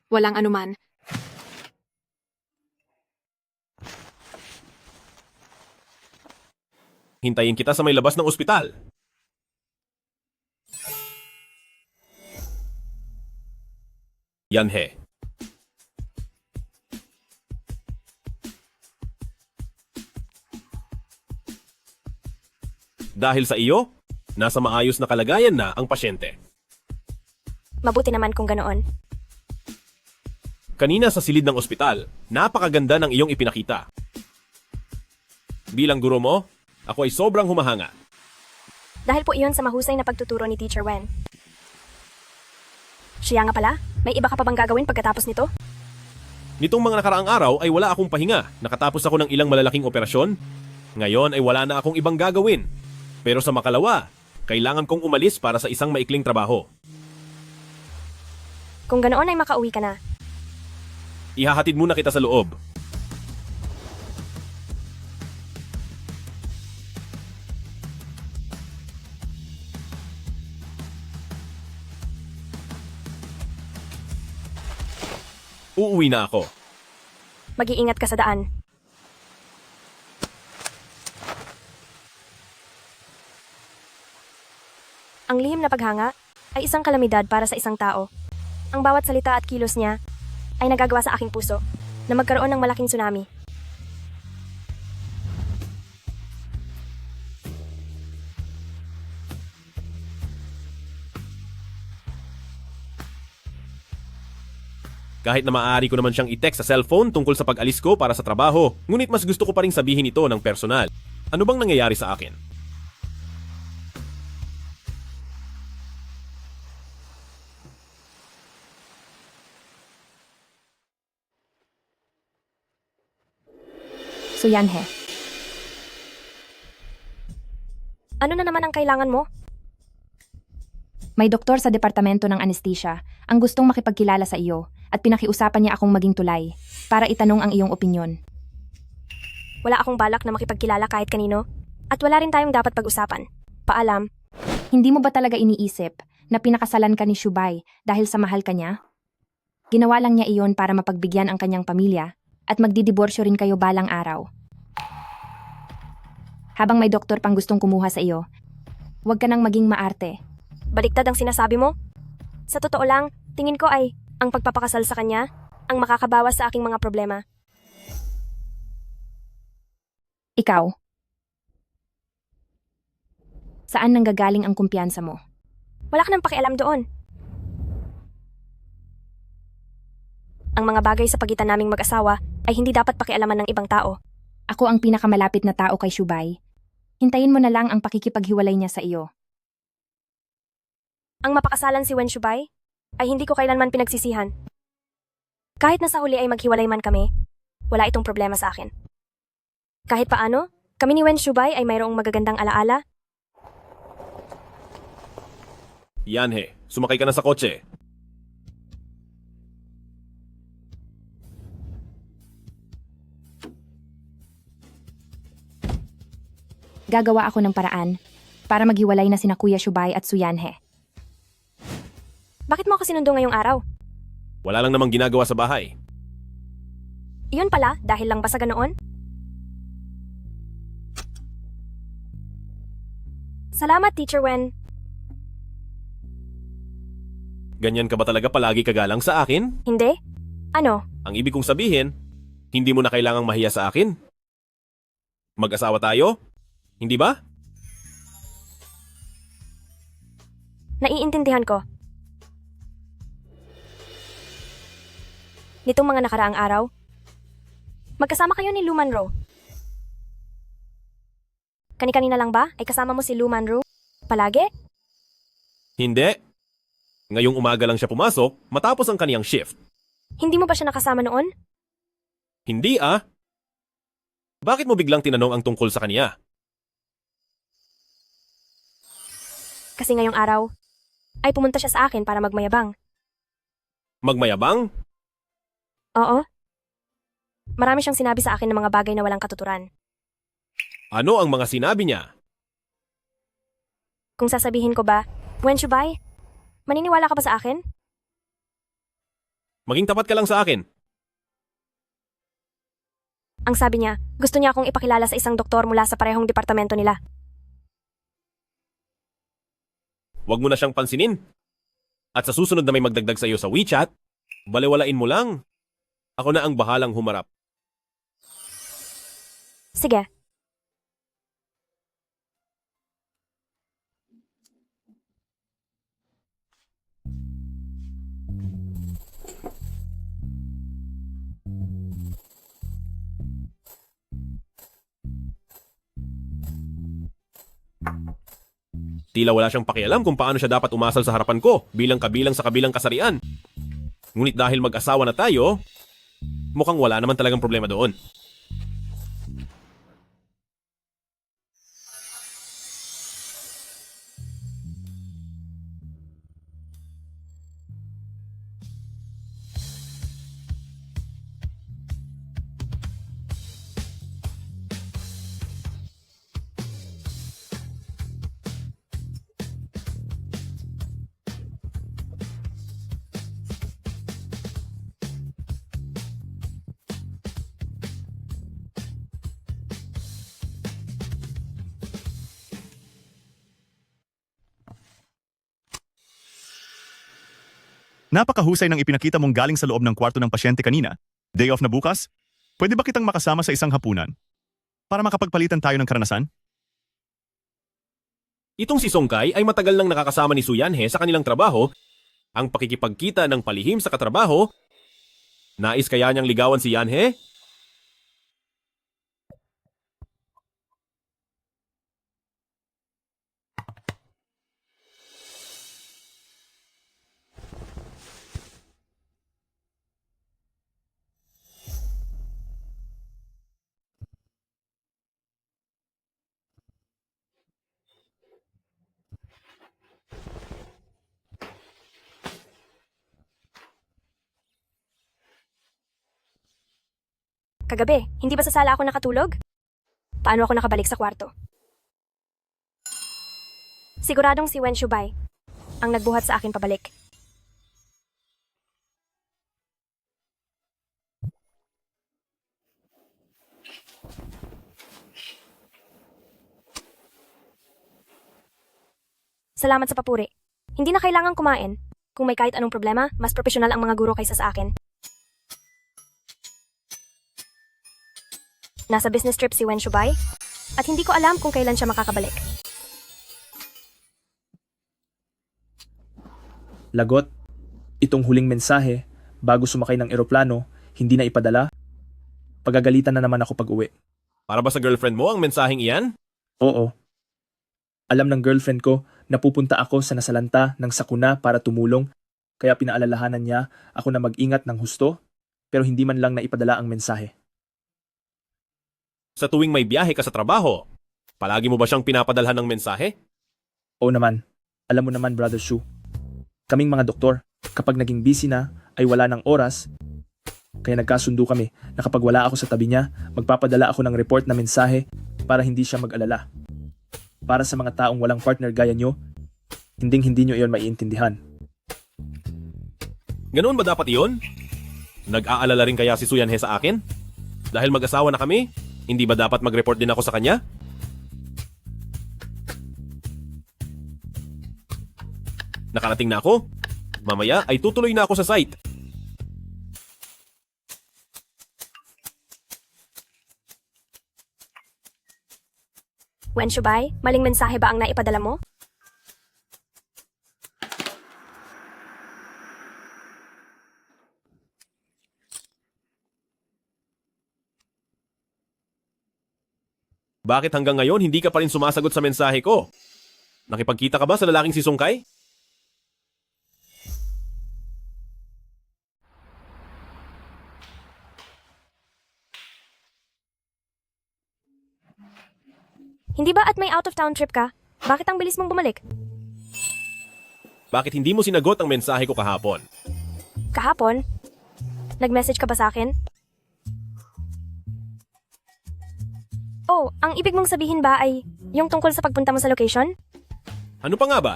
Walang anuman. Hintayin kita sa may labas ng ospital. Yanhe. Dahil sa iyo, nasa maayos na kalagayan na ang pasyente. Mabuti naman kung ganoon. Kanina sa silid ng ospital, napakaganda ng iyong ipinakita. Bilang guro mo, ako ay sobrang humahanga. Dahil po iyon sa mahusay na pagtuturo ni Teacher Wen. Siya nga pala, may iba ka pa bang gagawin pagkatapos nito? Nitong mga nakaraang araw ay wala akong pahinga. Nakatapos ako ng ilang malalaking operasyon. Ngayon ay wala na akong ibang gagawin. Pero sa makalawa, kailangan kong umalis para sa isang maikling trabaho. Kung ganoon ay makauwi ka na. Ihahatid muna kita sa loob. Uuwi na ako. Mag-iingat ka sa daan. Ang lihim na paghanga ay isang kalamidad para sa isang tao. Ang bawat salita at kilos niya ay nagagawa sa aking puso na magkaroon ng malaking tsunami. Kahit na maaari ko naman siyang i-text sa cellphone tungkol sa pag-alis ko para sa trabaho, ngunit mas gusto ko pa ring sabihin ito ng personal. Ano bang nangyayari sa akin? Suyanhe. Ano na naman ang kailangan mo? May doktor sa departamento ng anesthesia ang gustong makipagkilala sa iyo at pinakiusapan niya akong maging tulay para itanong ang iyong opinyon. Wala akong balak na makipagkilala kahit kanino at wala rin tayong dapat pag-usapan. Paalam. Hindi mo ba talaga iniisip na pinakasalan ka ni Shubay dahil sa mahal ka niya? Ginawa lang niya iyon para mapagbigyan ang kanyang pamilya at magdidiborsyo rin kayo balang araw. Habang may doktor pang gustong kumuha sa iyo, huwag ka nang maging maarte. Baliktad ang sinasabi mo? Sa totoo lang, tingin ko ay ang pagpapakasal sa kanya ang makakabawas sa aking mga problema. Ikaw? Saan nanggagaling ang kumpiyansa mo? Wala ka nang pakialam doon. Ang mga bagay sa pagitan naming mag-asawa ay hindi dapat pakialaman ng ibang tao. Ako ang pinakamalapit na tao kay Shubay. Hintayin mo na lang ang pakikipaghiwalay niya sa iyo. Ang mapakasalan si Wen Shubay ay hindi ko kailanman pinagsisihan. Kahit na sa huli ay maghiwalay man kami, wala itong problema sa akin. Kahit paano, kami ni Wen Shubay ay mayroong magagandang alaala. Yanhe, sumakay ka na sa kotse. Gagawa ako ng paraan para maghiwalay na sina Kuya Shubay at Suyanhe. Bakit mo ako sinundo ngayong araw? Wala lang namang ginagawa sa bahay. Iyon pala, dahil lang ba sa ganoon? Salamat, Teacher Wen. Ganyan ka ba talaga palagi kagalang sa akin? Hindi? Ano? Ang ibig kong sabihin, hindi mo na kailangang mahiya sa akin. Mag-asawa tayo? Hindi ba? Naiintindihan ko. Nitong mga nakaraang araw, magkasama kayo ni Lu Manro. Kani-kanina lang ba ay kasama mo si Lu Manro? Palagi? Hindi. Ngayong umaga lang siya pumasok matapos ang kaniyang shift. Hindi mo ba siya nakasama noon? Hindi ah. Bakit mo biglang tinanong ang tungkol sa kaniya? Kasi ngayong araw, ay pumunta siya sa akin para magmayabang. Magmayabang? Oo. Marami siyang sinabi sa akin ng mga bagay na walang katuturan. Ano ang mga sinabi niya? Kung sasabihin ko ba, Wen Shubay, maniniwala ka ba sa akin? Maging tapat ka lang sa akin. Ang sabi niya, gusto niya akong ipakilala sa isang doktor mula sa parehong departamento nila. Huwag mo na siyang pansinin. At sa susunod na may magdagdag sa iyo sa WeChat, balewalain mo lang. Ako na ang bahalang humarap. Sige. Tila wala siyang pakialam kung paano siya dapat umasal sa harapan ko bilang kabilang sa kabilang kasarian. Ngunit dahil mag-asawa na tayo, mukhang wala naman talagang problema doon. Napakahusay ng ipinakita mong galing sa loob ng kwarto ng pasyente kanina. Day off na bukas? Pwede ba kitang makasama sa isang hapunan? Para makapagpalitan tayo ng karanasan? Itong si Songkai ay matagal nang nakakasama ni Su Yanhe sa kanilang trabaho. Ang pakikipagkita ng palihim sa katrabaho. Nais kaya niyang ligawan si Yanhe? Kagabi, hindi ba sa sala ako nakatulog? Paano ako nakabalik sa kwarto? Siguradong si Wen Shubay ang nagbuhat sa akin pabalik. Salamat sa papuri. Hindi na kailangang kumain. Kung may kahit anong problema, mas profesional ang mga guro kaysa sa akin. Nasa business trip si Wen Shubay at hindi ko alam kung kailan siya makakabalik. Lagot, itong huling mensahe bago sumakay ng eroplano, hindi na ipadala. Pagagalitan na naman ako pag-uwi. Para ba sa girlfriend mo ang mensaheng iyan? Oo. Alam ng girlfriend ko na pupunta ako sa nasalanta ng sakuna para tumulong, kaya pinaalalahanan niya ako na mag-ingat ng husto, pero hindi man lang na ipadala ang mensahe. Sa tuwing may biyahe ka sa trabaho, palagi mo ba siyang pinapadalhan ng mensahe? Oo naman. Alam mo naman, Brother Shu. Kaming mga doktor, kapag naging busy na, ay wala ng oras, kaya nagkasundo kami na kapag wala ako sa tabi niya, magpapadala ako ng report na mensahe para hindi siya mag-alala. Para sa mga taong walang partner gaya nyo, hindi nyo iyon maiintindihan. Ganoon ba dapat iyon? Nag-aalala rin kaya si Su Yanhe sa akin? Dahil mag-asawa na kami, hindi ba dapat mag-report din ako sa kanya? Nakarating na ako. Mamaya ay tutuloy na ako sa site. Wen Shubay, maling mensahe ba ang naipadala mo? Bakit hanggang ngayon hindi ka pa rin sumasagot sa mensahe ko? Nakipagkita ka ba sa lalaking si Sungkay? Hindi ba at may out-of-town trip ka? Bakit ang bilis mong bumalik? Bakit hindi mo sinagot ang mensahe ko kahapon? Kahapon? Nag-message ka ba sa akin? Oh, ang ibig mong sabihin ba ay yung tungkol sa pagpunta mo sa location? Ano pa nga ba?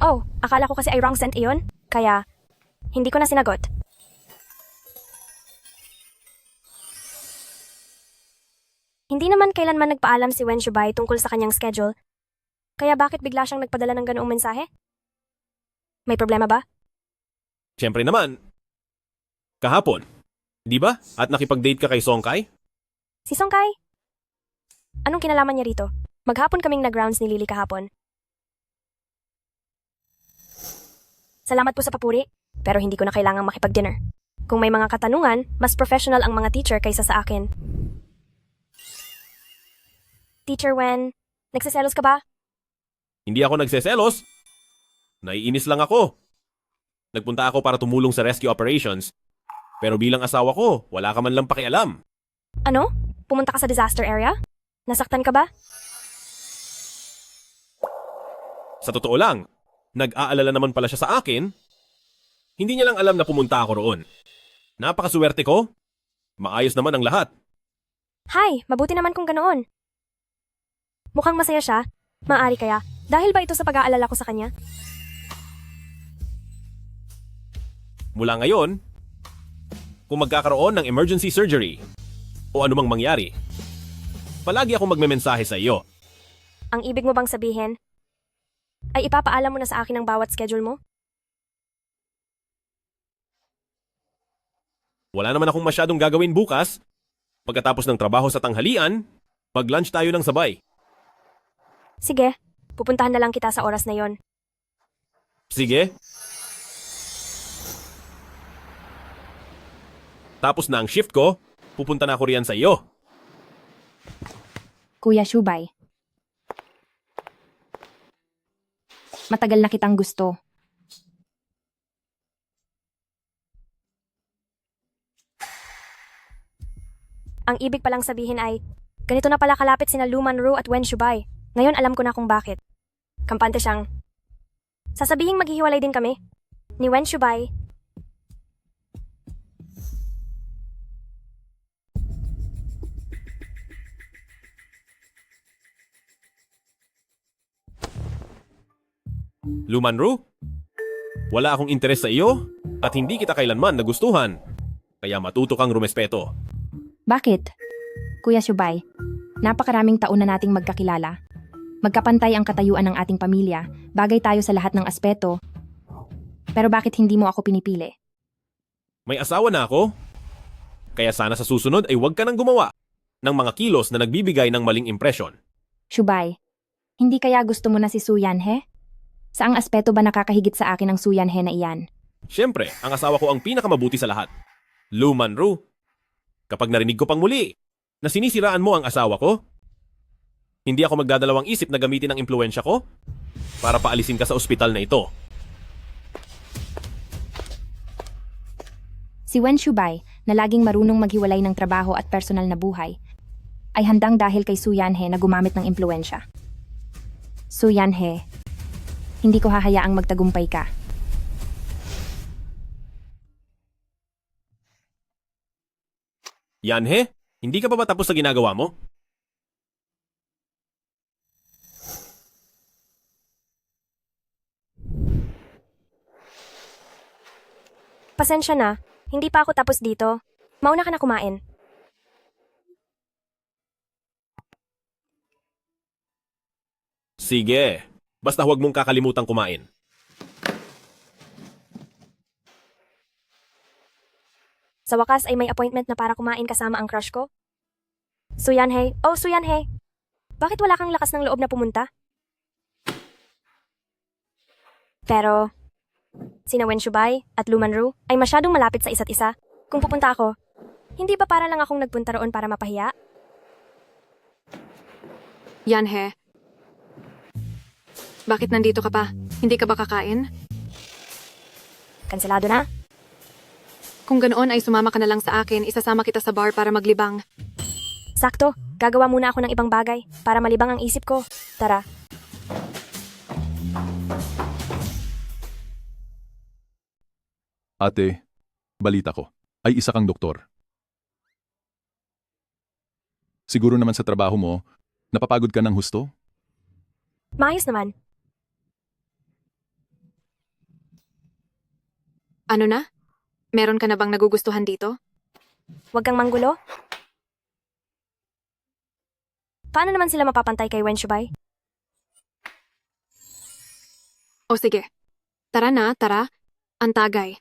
Oh, akala ko kasi ay wrong sent iyon, kaya hindi ko na sinagot. Hindi naman kailanman nagpaalam si Wen Shubay tungkol sa kanyang schedule, kaya bakit bigla siyang nagpadala ng ganoong mensahe? May problema ba? Siyempre naman. Kahapon. Di ba? At nakipag-date ka kay Songkay? Si Songkay? Anong kinalaman niya rito? Maghapon kaming nag-rounds ni Lily kahapon. Salamat po sa papuri, pero hindi ko na kailangang makipag-dinner. Kung may mga katanungan, mas professional ang mga teacher kaysa sa akin. Teacher Wen, nagsiselos ka ba? Hindi ako nagseselos. Naiinis lang ako. Nagpunta ako para tumulong sa rescue operations. Pero bilang asawa ko, wala ka man lang pakialam. Ano? Pumunta ka sa disaster area? Nasaktan ka ba? Sa totoo lang, nag-aalala naman pala siya sa akin. Hindi niya lang alam na pumunta ako roon. Napakaswerte ko. Maayos naman ang lahat. Hi, mabuti naman kung ganoon. Mukhang masaya siya. Maaari kaya, dahil ba ito sa pag-aalala ko sa kanya? Mula ngayon, kung magkakaroon ng emergency surgery o anumang mangyari, palagi akong magmemensahe sa iyo. Ang ibig mo bang sabihin ay ipapaalam mo na sa akin ang bawat schedule mo? Wala naman akong masyadong gagawin bukas. Pagkatapos ng trabaho sa tanghalian, mag-lunch tayo ng sabay. Sige, pupuntahan na lang kita sa oras na yon. Sige. Tapos na ang shift ko, pupunta na ako riyan sa iyo. Kuya Shubay. Matagal na kitang gusto. Ang ibig palang sabihin ay, ganito na pala kalapit sina Luman Ru at Wen Shubay. Ngayon alam ko na kung bakit. Kampante siyang, sasabihing maghihiwalay din kami. Ni Wen Shubay. Lumanru, wala akong interes sa iyo at hindi kita kailanman nagustuhan. Kaya matuto kang rumespeto. Bakit? Kuya Shubay, napakaraming taon na nating magkakilala. Magkapantay ang katayuan ng ating pamilya, bagay tayo sa lahat ng aspeto. Pero bakit hindi mo ako pinipili? May asawa na ako. Kaya sana sa susunod ay huwag ka nang gumawa ng mga kilos na nagbibigay ng maling impresyon. Shubay, hindi kaya gusto mo na si Suyanhe? Saang aspeto ba nakakahigit sa akin ang Suyanhe na iyan? Siyempre, ang asawa ko ang pinakamabuti sa lahat. Lumanru, kapag narinig ko pang muli na sinisiraan mo ang asawa ko, hindi ako magdadalawang isip na gamitin ang impluensya ko para paalisin ka sa ospital na ito. Si Wen Shubay, na laging marunong maghiwalay ng trabaho at personal na buhay, ay handang dahil kay Suyanhe na gumamit ng impluensya. Suyanhe, hindi ko hahayaang magtagumpay ka. Yanhe, hindi ka pa ba tapos sa ginagawa mo? Pasensya na, hindi pa ako tapos dito. Mauna ka na kumain. Sige, basta huwag mong kakalimutang kumain. Sa wakas ay may appointment na para kumain kasama ang crush ko. Suyanhe, oh Suyanhe, bakit wala kang lakas ng loob na pumunta? Pero, sina Wen Shubay at Luman Ru ay masyadong malapit sa isa't isa. Kung pupunta ako, hindi ba para lang akong nagpunta roon para mapahiya? Yanhe, Bakit nandito ka pa? Hindi ka ba kakain? Kanselado na? Kung ganoon ay sumama ka na lang sa akin, isasama kita sa bar para maglibang. Sakto, gagawa muna ako ng ibang bagay para malibang ang isip ko. Tara. Ate, balita ko, ay isa kang doktor. Siguro naman sa trabaho mo, napapagod ka ng husto? Maayos naman. Ano na? Meron ka na bang nagugustuhan dito? Huwag kang manggulo. Paano naman sila mapapantay kay Wen Shubay? O sige. Tara na, tara. Antagay.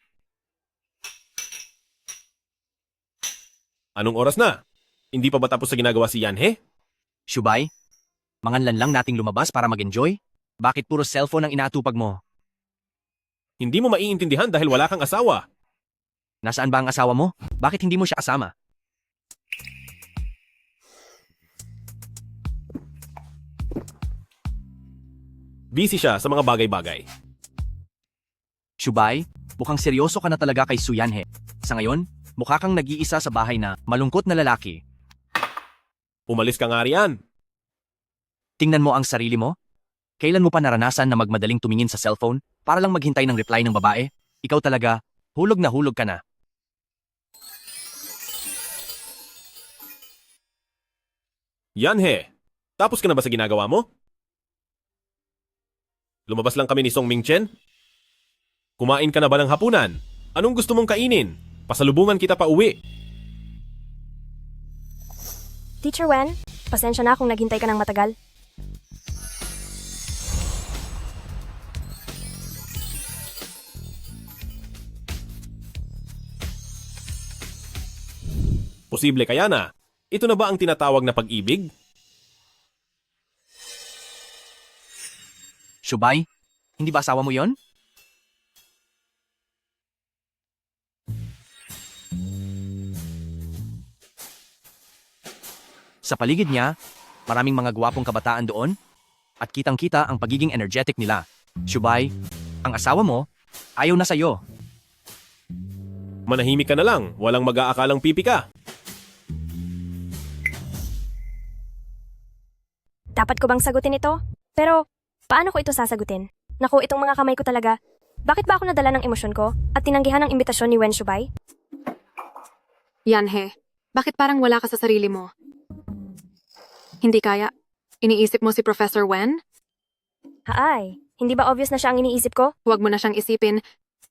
Anong oras na? Hindi pa ba tapos sa ginagawa si Yanhe? Shubay, manganlan lang nating lumabas para mag-enjoy? Bakit puro cellphone ang inaatupag mo? Hindi mo maiintindihan dahil wala kang asawa. Nasaan ba ang asawa mo? Bakit hindi mo siya kasama? Busy siya sa mga bagay-bagay. Shubay, mukhang seryoso ka na talaga kay Su Yanhe. Sa ngayon, mukha kang nag-iisa sa bahay na malungkot na lalaki. Umalis ka nga riyan. Tingnan mo ang sarili mo. Kailan mo pa naranasan na magmadaling tumingin sa cellphone para lang maghintay ng reply ng babae? Ikaw talaga, hulog na hulog ka na. Yanhe, tapos ka na ba sa ginagawa mo? Lumabas lang kami ni Song Mingchen. Kumain ka na ba ng hapunan? Anong gusto mong kainin? Pasalubungan kita pa uwi. Teacher Wen, pasensya na kung naghintay ka ng matagal. Posible kaya na? Ito na ba ang tinatawag na pag-ibig? Shubay, hindi ba asawa mo yon? Sa paligid niya, maraming mga gwapong kabataan doon at kitang-kita ang pagiging energetic nila. Shubay, ang asawa mo, ayaw na sa'yo. Manahimik ka na lang, walang mag-aakalang pipi ka. Dapat ko bang sagutin ito? Pero, paano ko ito sasagutin? Naku, itong mga kamay ko talaga. Bakit ba ako nadala ng emosyon ko at tinanggihan ang imbitasyon ni Wen Shubay? Yanhe, bakit parang wala ka sa sarili mo? Hindi kaya? Iniisip mo si Professor Wen? Haay, hindi ba obvious na siya ang iniisip ko? Huwag mo na siyang isipin.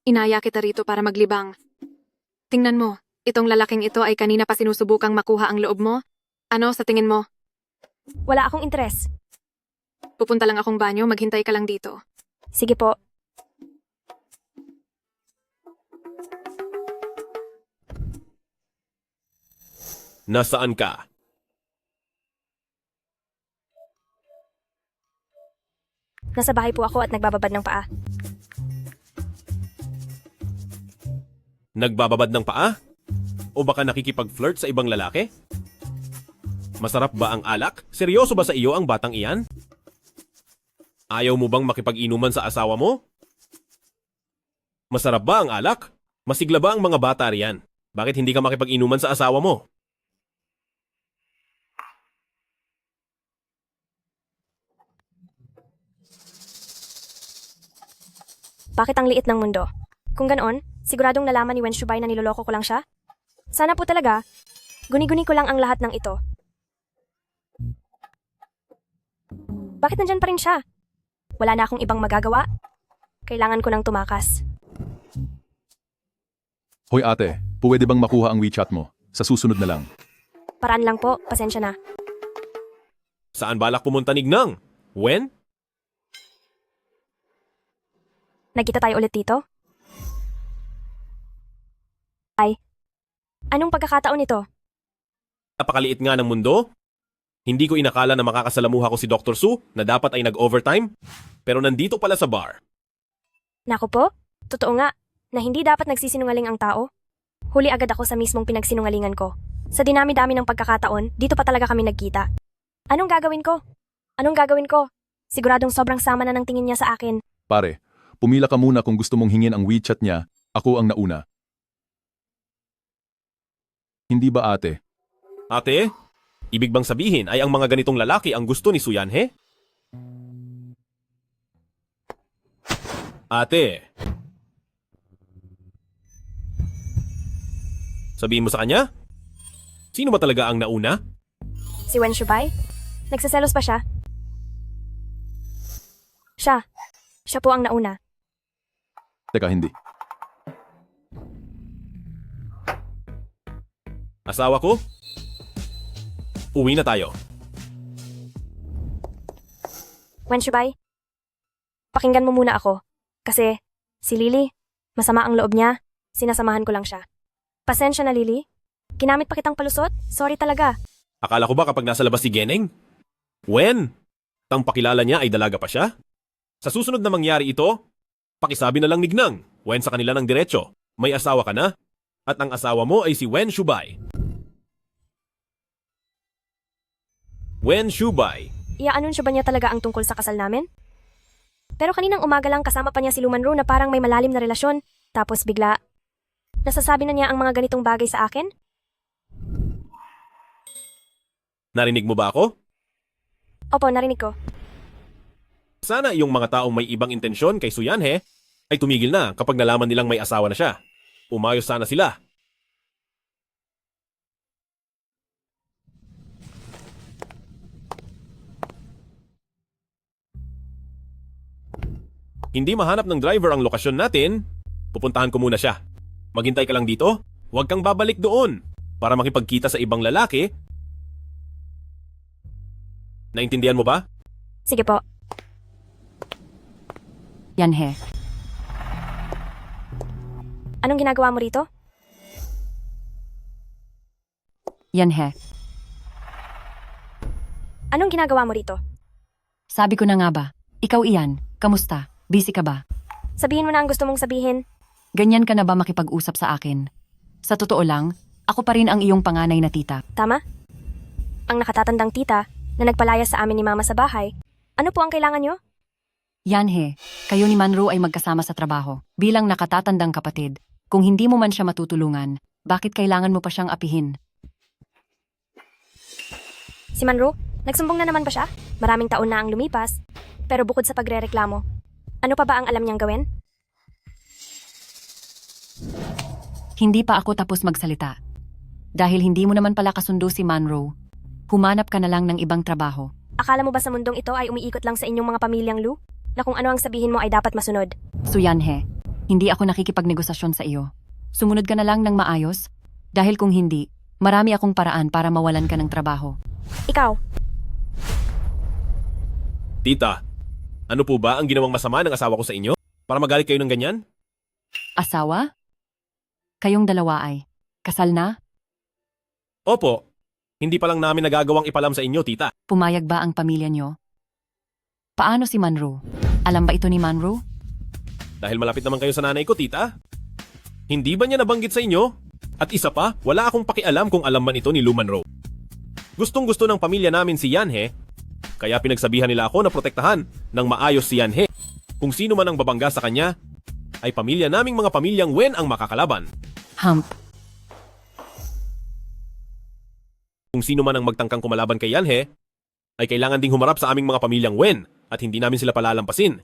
Inaya kita rito para maglibang. Tingnan mo, itong lalaking ito ay kanina pa sinusubukang makuha ang loob mo. Ano sa tingin mo? Wala akong interes. Pupunta lang akong banyo, maghintay ka lang dito. Sige po. Nasaan ka? Nasa bahay po ako at nagbababad ng paa. Nagbababad ng paa? O baka nakikipag-flirt sa ibang lalaki? Masarap ba ang alak? Seryoso ba sa iyo ang batang iyan? Ayaw mo bang makipag-inuman sa asawa mo? Masarap ba ang alak? Masigla ba ang mga bata riyan? Bakit hindi ka makipag-inuman sa asawa mo? Bakit ang liit ng mundo? Kung ganoon, siguradong nalaman ni Wen Shubay na niloloko ko lang siya? Sana po talaga, guni-guni ko lang ang lahat ng ito. Bakit nandyan pa rin siya? Wala na akong ibang magagawa. Kailangan ko nang tumakas. Hoy ate, pwede bang makuha ang WeChat mo? Sa susunod na lang. Paraan lang po, pasensya na. Saan balak pumunta Nignang? When? Nagkita tayo ulit dito? Ay, anong pagkakataon ito? Napakaliit nga ng mundo. Hindi ko inakala na makakasalamuha ko si Dr. Su na dapat ay nag-overtime. Pero nandito pala sa bar. Naku po, totoo nga, na hindi dapat nagsisinungaling ang tao. Huli agad ako sa mismong pinagsinungalingan ko. Sa dinami-dami ng pagkakataon, dito pa talaga kami nagkita. Anong gagawin ko? Anong gagawin ko? Siguradong sobrang sama na ng tingin niya sa akin. Pare, pumila ka muna kung gusto mong hingin ang WeChat niya. Ako ang nauna. Hindi ba ate? Ate, ibig bang sabihin ay ang mga ganitong lalaki ang gusto ni Suyanhe? Ate, sabihin mo sa kanya? Sino ba talaga ang nauna? Si Wen Shubay? Nagsaselos pa siya? Siya. Siya po ang nauna. Teka, hindi. Asawa ko? Uwi na tayo. Wen Shubay, pakinggan mo muna ako. Kasi si Lily, masama ang loob niya. Sinasamahan ko lang siya. Pasensya na, Lily. Ginamit pa kitang palusot? Sorry talaga. Akala ko ba kapag nasa labas si Geneng? Wen, tang pakilala niya ay dalaga pa siya? Sa susunod na mangyari ito, pakisabi na lang Nignang, Wen sa kanila ng diretso, may asawa ka na, at ang asawa mo ay si Wen Shubay. Wen Shubay. Iaanunsyo ba niya talaga ang tungkol sa kasal namin? Pero kaninang umaga lang kasama pa niya si Luman Ro na parang may malalim na relasyon, tapos bigla, nasasabi na niya ang mga ganitong bagay sa akin? Narinig mo ba ako? Opo, narinig ko. Sana yung mga taong may ibang intensyon kay Suyanhe ay tumigil na kapag nalaman nilang may asawa na siya. Umayos sana sila. Hindi mahanap ng driver ang lokasyon natin, pupuntahan ko muna siya. Maghintay ka lang dito, huwag kang babalik doon para makipagkita sa ibang lalaki. Naintindihan mo ba? Sige po. Yanhe, Anong ginagawa mo rito? Yanhe, Anong ginagawa mo rito? sabi ko na nga ba, ikaw iyan, kamusta? Busy ka ba? Sabihin mo na ang gusto mong sabihin. Ganyan ka na ba makipag-usap sa akin? Sa totoo lang, ako pa rin ang iyong panganay na tita. Tama? Ang nakatatandang tita na nagpalaya sa amin ni Mama sa bahay, ano po ang kailangan nyo? Yanhe, kayo ni Manro ay magkasama sa trabaho. Bilang nakatatandang kapatid, kung hindi mo man siya matutulungan, bakit kailangan mo pa siyang apihin? Si Manro, nagsumbong na naman ba siya? Maraming taon na ang lumipas. Pero bukod sa pagrereklamo, ano pa ba ang alam niyang gawin? Hindi pa ako tapos magsalita. Dahil hindi mo naman pala kasundo si Manro, humanap ka na lang ng ibang trabaho. Akala mo ba sa mundong ito ay umiikot lang sa inyong mga pamilyang Lu? Na kung ano ang sabihin mo ay dapat masunod? Suyanhe, hindi ako nakikipagnegosasyon sa iyo. Sumunod ka na lang ng maayos, dahil kung hindi, marami akong paraan para mawalan ka ng trabaho. Ikaw, Tita, ano po ba ang ginawang masama ng asawa ko sa inyo? Para magalit kayo ng ganyan? Asawa? Kayong dalawa ay kasal na? Opo, hindi pa lang namin nagagawang ipalam sa inyo, tita. Pumayag ba ang pamilya niyo? Paano si Manro? Alam ba ito ni Manro? Dahil malapit naman kayo sa nanay ko, tita. Hindi ba niya nabanggit sa inyo? At isa pa, wala akong pakialam kung alam man ito ni Luman Ro. Gustong-gusto ng pamilya namin si Yanhe, kaya pinagsabihan nila ako na protektahan ng maayos si Yanhe. Kung sino man ang babangga sa kanya, ay pamilya naming mga pamilyang Wen ang makakalaban. Hump. Kung sino man ang magtangkang kumalaban kay Yanhe, ay kailangan ding humarap sa aming mga pamilyang Wen at hindi namin sila palalampasin.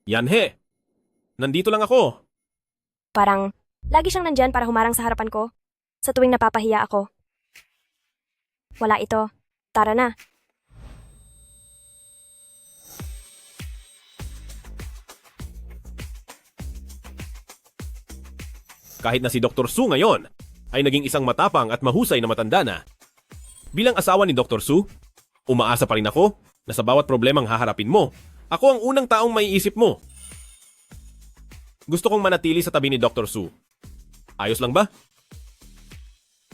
Yanhe, nandito lang ako. parang lagi siyang nandyan para humarang sa harapan ko sa tuwing napapahiya ako. Wala ito. Tara na. Kahit na si Dr. Su ngayon ay naging isang matapang at mahusay na matanda na. Bilang asawa ni Dr. Su, umaasa pa rin ako na sa bawat problemang haharapin mo, ako ang unang taong maiisip mo. Gusto kong manatili sa tabi ni Dr. Su. Ayos lang ba?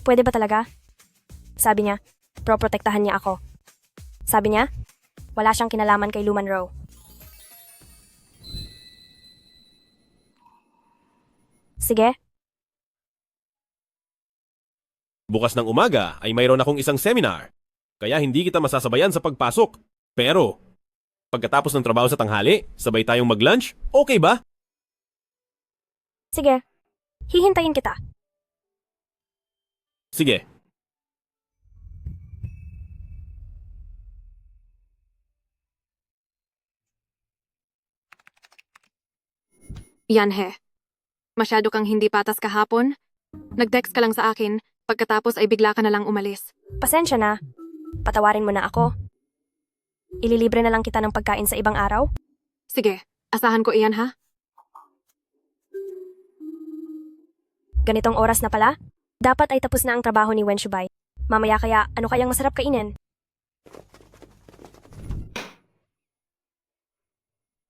Pwede ba talaga? Sabi niya, proprotektahan niya ako. Sabi niya, wala siyang kinalaman kay Luman Ro. Sige. Bukas ng umaga ay mayroon akong isang seminar, kaya hindi kita masasabayan sa pagpasok. Pero, pagkatapos ng trabaho sa tanghali, sabay tayong mag-lunch, okay ba? Sige, hihintayin kita. Sige. Yanhe, masyado kang hindi patas kahapon. Nag-text ka lang sa akin, pagkatapos ay bigla ka na lang umalis. Pasensya na. Patawarin mo na ako. Ililibre na lang kita ng pagkain sa ibang araw. Sige, asahan ko iyan ha. Ganitong oras na pala? Dapat ay tapos na ang trabaho ni Wen Shubay. Mamaya kaya, ano kayang masarap kainin?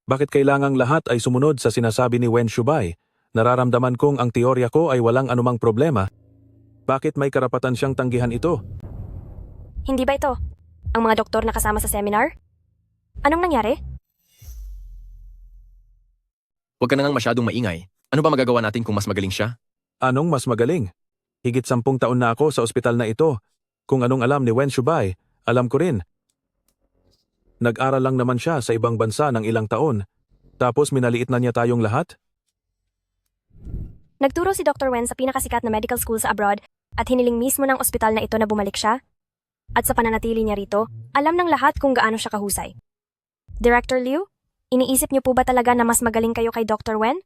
Bakit kailangang lahat ay sumunod sa sinasabi ni Wen Shubay? Nararamdaman kong ang teorya ko ay walang anumang problema. Bakit may karapatan siyang tanggihan ito? Hindi ba ito? Ang mga doktor na kasama sa seminar? Anong nangyari? Huwag ka na ngang masyadong maingay. Ano ba magagawa natin kung mas magaling siya? Anong mas magaling? Higit 10 taon na ako sa ospital na ito. Kung anong alam ni Wen Shubay, alam ko rin. Nag-aral lang naman siya sa ibang bansa ng ilang taon. Tapos minaliit na niya tayong lahat? Nagturo si Dr. Wen sa pinakasikat na medical school sa abroad at hiniling mismo ng ospital na ito na bumalik siya. At sa pananatili niya rito, alam ng lahat kung gaano siya kahusay. Director Liu, iniisip niyo po ba talaga na mas magaling kayo kay Dr. Wen?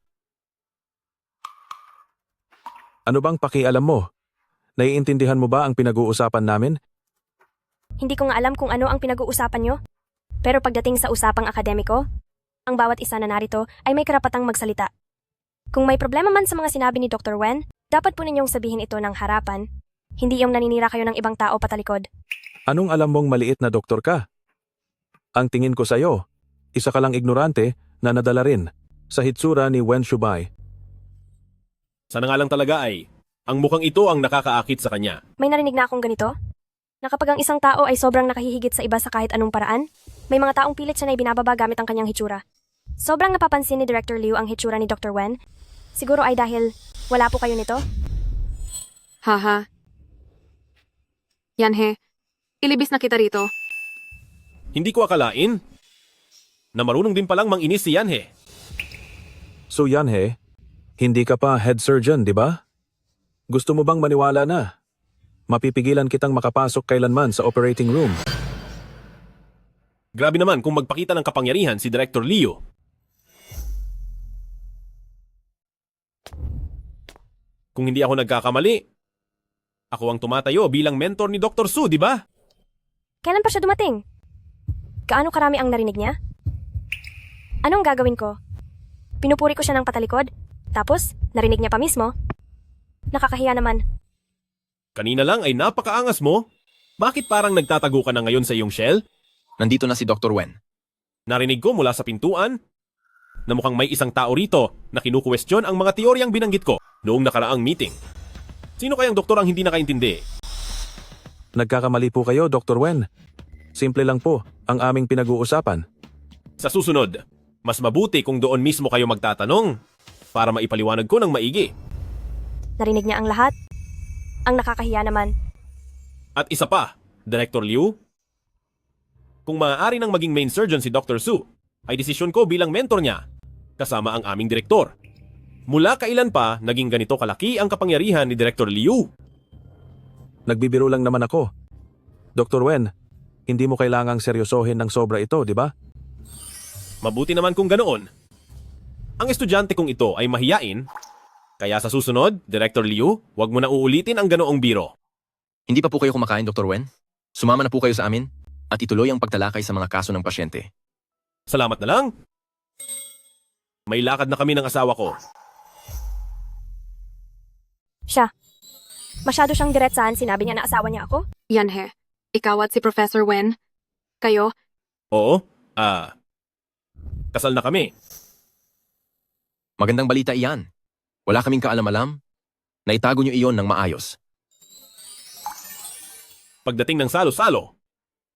Ano bang pakialam mo? Naiintindihan mo ba ang pinag-uusapan namin? Hindi ko nga alam kung ano ang pinag-uusapan niyo. Pero pagdating sa usapang akademiko, ang bawat isa na narito ay may karapatang magsalita. Kung may problema man sa mga sinabi ni Dr. Wen, dapat po ninyong sabihin ito ng harapan, hindi yung naninira kayo ng ibang tao patalikod. Anong alam mong maliit na doktor ka? Ang tingin ko sa'yo, isa ka lang ignorante na nadala rin sa hitsura ni Wen Shubay. Sana nga lang talaga ay, ang mukhang ito ang nakakaakit sa kanya. May narinig na akong ganito? Na kapag ang isang tao ay sobrang nakahihigit sa iba sa kahit anong paraan, may mga taong pilit siya na ibinababa gamit ang kanyang hitsura. Sobrang napapansin ni Director Liu ang hitsura ni Dr. Wen. Siguro ay dahil wala po kayo nito? Haha. Yanhe, ilibis na kita rito. Hindi ko akalain na marunong din palang manginis si Yanhe. So Yanhe, hindi ka pa head surgeon, di ba? Gusto mo bang maniwala na? Mapipigilan kitang makapasok kailanman sa operating room. Grabe naman kung magpakita ng kapangyarihan si Director Liu. Kung hindi ako nagkakamali, ako ang tumatayo bilang mentor ni Dr. Su, di ba? Kailan pa siya dumating? Gaano karami ang narinig niya? Anong gagawin ko? Pinupuri ko siya ng patalikod, tapos narinig niya pa mismo? Nakakahiya naman. Kanina lang ay napakaangas mo. Bakit parang nagtatago ka na ngayon sa iyong shell? Nandito na si Dr. Wen. Narinig ko mula sa pintuan na mukhang may isang tao rito na kinukwestiyon ang mga teoryang binanggit ko noong nakaraang meeting. Sino kayang doktor ang hindi nakaintindi? Nagkakamali po kayo, Dr. Wen. Simple lang po ang aming pinag-uusapan. Sa susunod, mas mabuti kung doon mismo kayo magtatanong para maipaliwanag ko ng maigi. Narinig niya ang lahat? Ang nakakahiya naman. At isa pa, Director Liu, kung maaari nang maging main surgeon si Dr. Su, ay desisyon ko bilang mentor niya, kasama ang aming direktor. Mula kailan pa naging ganito kalaki ang kapangyarihan ni Director Liu? Nagbibiro lang naman ako. Dr. Wen, hindi mo kailangang seryosohin ng sobra ito, di ba? Mabuti naman kung ganoon. Ang estudyante kong ito ay mahiyain, kaya sa susunod, Director Liu, huwag mo na uulitin ang ganoong biro. Hindi pa po kayo kumakain, Dr. Wen? Sumama na po kayo sa amin at ituloy ang pagtalakay sa mga kaso ng pasyente. Salamat na lang. May lakad na kami ng asawa ko. Siya. Masyado siyang diretsahan, sinabi niya na asawa niya ako? Yanhe, ikaw at si Professor Wen, kayo? Oo, kasal na kami. Magandang balita iyan. Wala kaming kaalam-alam. Naitago niyo iyon ng maayos. Pagdating ng salo-salo,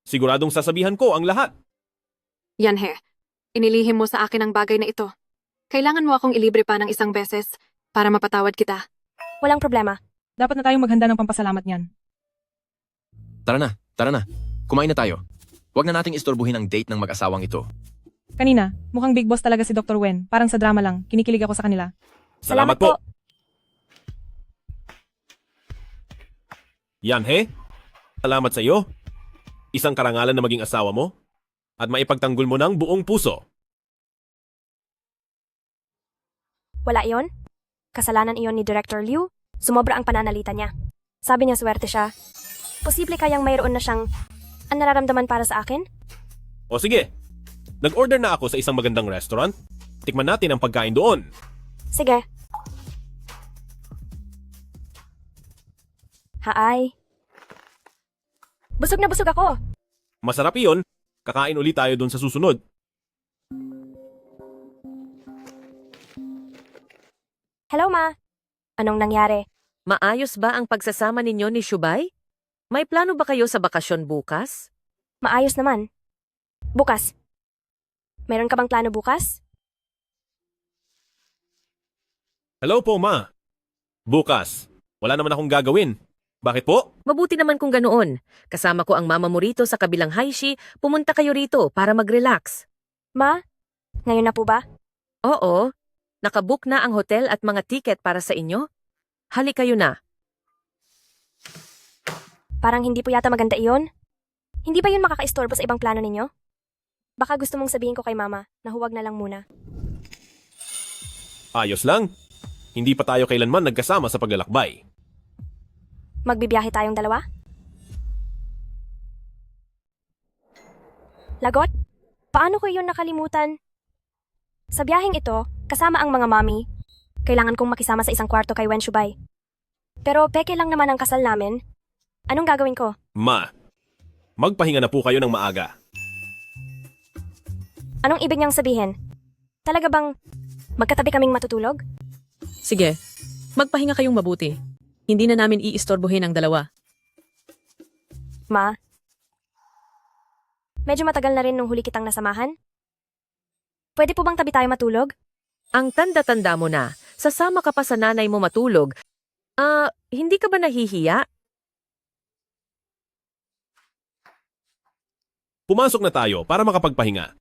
siguradong sasabihan ko ang lahat. Yanhe, inilihim mo sa akin ang bagay na ito. Kailangan mo akong ilibre pa ng isang beses para mapatawad kita. Walang problema. Dapat na tayong maghanda ng pampasalamat niyan. Tara na. Kumain na tayo. Huwag na nating istorbuhin ang date ng mag-asawang ito. Kanina, mukhang big boss talaga si Dr. Wen. Parang sa drama lang, kinikilig ako sa kanila. Salamat po. Yanhe, salamat sa iyo. Isang karangalan na maging asawa mo at maipagtanggol mo ng buong puso. Wala iyon. Kasalanan iyon ni Director Liu. Sumobra ang pananalita niya. Sabi niya swerte siya. Posible kayang mayroon na siyang ang nararamdaman para sa akin? O sige, nag-order na ako sa isang magandang restaurant. Tikman natin ang pagkain doon. Sige. Haay. Busog na busog ako. Masarap iyon. Kakain ulit tayo doon sa susunod. Hello, Ma. Anong nangyari? Maayos ba ang pagsasama ninyo ni Shubay? May plano ba kayo sa bakasyon bukas? Maayos naman. Bukas. Meron ka bang plano bukas? Hello po, Ma. Bukas, wala naman akong gagawin. Bakit po? Mabuti naman kung ganoon. Kasama ko ang mama mo rito sa kabilang Haishi, pumunta kayo rito para mag-relax. Ma, ngayon na po ba? Oo. Nakabook na ang hotel at mga tiket para sa inyo. Halik kayo na. Parang hindi po yata maganda iyon. Hindi ba yun makakaistorbo sa ibang plano ninyo? Baka gusto mong sabihin ko kay Mama na huwag na lang muna. Ayos lang. Hindi pa tayo kailanman nagkasama sa paglalakbay. Magbibiyahe tayong dalawa? Lagot? Paano ko iyon nakalimutan? Sa biyaheng ito, kasama ang mga mami, kailangan kong makisama sa isang kwarto kay Wen Shubay. Pero peke lang naman ang kasal namin. Anong gagawin ko? Ma, magpahinga na po kayo ng maaga. Anong ibig niyang sabihin? Talaga bang magkatabi kaming matutulog? Sige, magpahinga kayong mabuti. Hindi na namin iistorbohin ang dalawa. Ma, medyo matagal na rin nung huli kitang nasamahan. Pwede po bang tabi tayo matulog? Ang tanda-tanda mo na, sasama ka pa sa nanay mo matulog. Hindi ka ba nahihiya? Pumasok na tayo para makapagpahinga.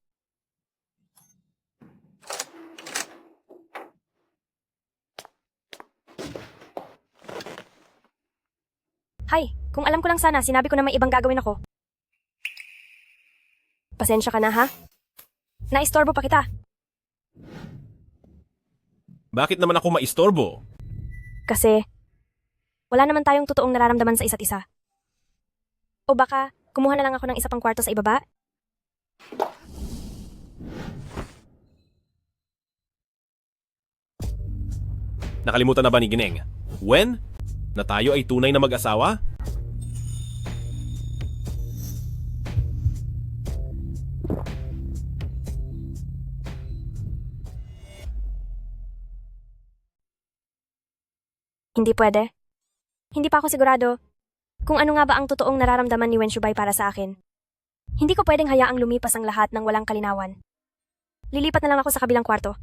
Hay, kung alam ko lang sana, sinabi ko na may ibang gagawin ako. Pasensya ka na, ha? Naistorbo pa kita. Bakit naman ako maistorbo? Kasi, wala naman tayong totoong nararamdaman sa isa't isa. O baka, kumuha na lang ako ng isa pang kwarto sa ibaba? Nakalimutan na ba ni Gineng? Wen? Na tayo ay tunay na mag-asawa? Hindi pwede. Hindi pa ako sigurado kung ano nga ba ang totoong nararamdaman ni Wen Shubay para sa akin. Hindi ko pwedeng hayaang lumipas ang lahat ng walang kalinawan. Lilipat na lang ako sa kabilang kwarto.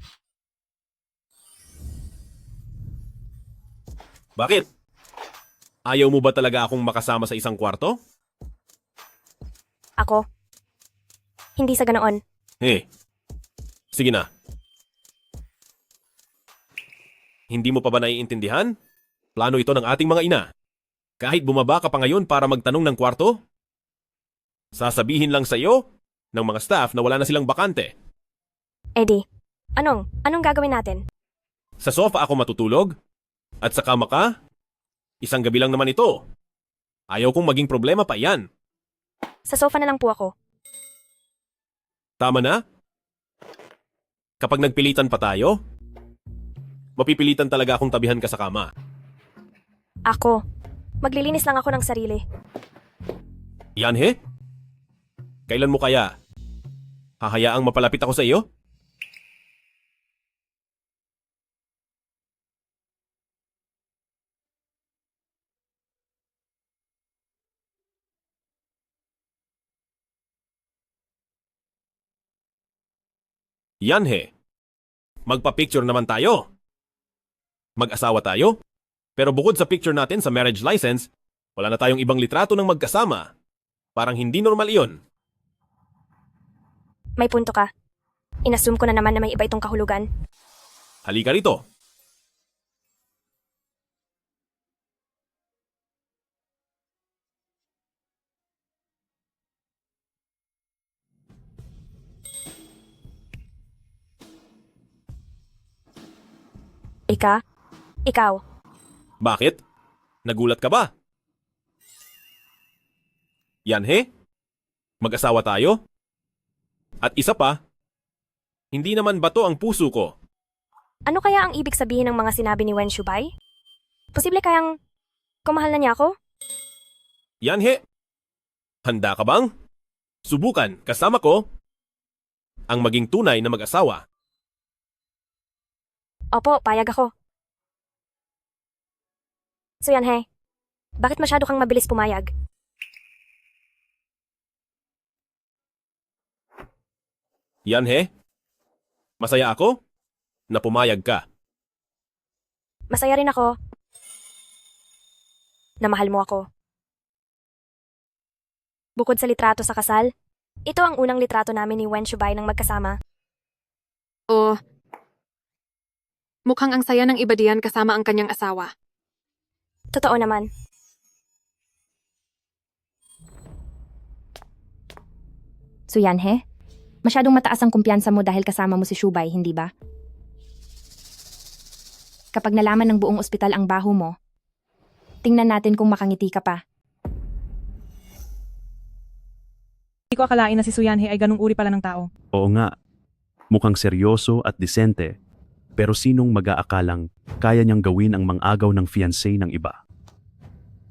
Bakit? Ayaw mo ba talaga akong makasama sa isang kwarto? Ako? Hindi sa ganoon. Sige na. Hindi mo pa ba naiintindihan? Plano ito ng ating mga ina. Kahit bumaba ka pa ngayon para magtanong ng kwarto, sasabihin lang sa iyo ng mga staff na wala na silang bakante. Eddie, anong gagawin natin? Sa sofa ako matutulog? At sa kama ka? Isang gabi lang naman ito. Ayaw kong maging problema pa yan. Sa sofa na lang po ako. Tama na? Kapag nagpilitan pa tayo, mapipilitan talaga akong tabihan ka sa kama. Ako. Maglilinis lang ako ng sarili. Yanhe? Kailan mo kaya? Hahayaang mapalapit ako sa iyo? Yanhe, magpa-picture naman tayo. Mag-asawa tayo? Pero bukod sa picture natin sa marriage license, wala na tayong ibang litrato ng magkasama. Parang hindi normal iyon. May punto ka. Inassume ko na naman na may iba itong kahulugan. Halika rito. Ikaw. Bakit? Nagulat ka ba? Yanhe? Mag-asawa tayo? At isa pa, hindi naman bato ang puso ko. Ano kaya ang ibig sabihin ng mga sinabi ni Wen Shubay? Posible kayang kumahal na niya ako? Yanhe, handa ka bang? Subukan kasama ko ang maging tunay na mag-asawa. Opo, payag ako. So Yanhe, bakit masyado kang mabilis pumayag? Yanhe, masaya ako na pumayag ka. Masaya rin ako na mahal mo ako. Bukod sa litrato sa kasal, ito ang unang litrato namin ni Wen Shubay ng magkasama. O, mukhang ang saya ng iba diyan kasama ang kanyang asawa. Totoo naman. So Yanhe, masyadong mataas ang kumpiyansa mo dahil kasama mo si Shubay, hindi ba? Kapag nalaman ng buong ospital ang baho mo, tingnan natin kung makangiti ka pa. Hindi ko akalain na si Suyanhe ay ganung uri pala ng tao. Oo nga, mukhang seryoso at disente, pero sinong mag-aakalang kaya niyang gawin ang mang-agaw ng fiancé ng iba?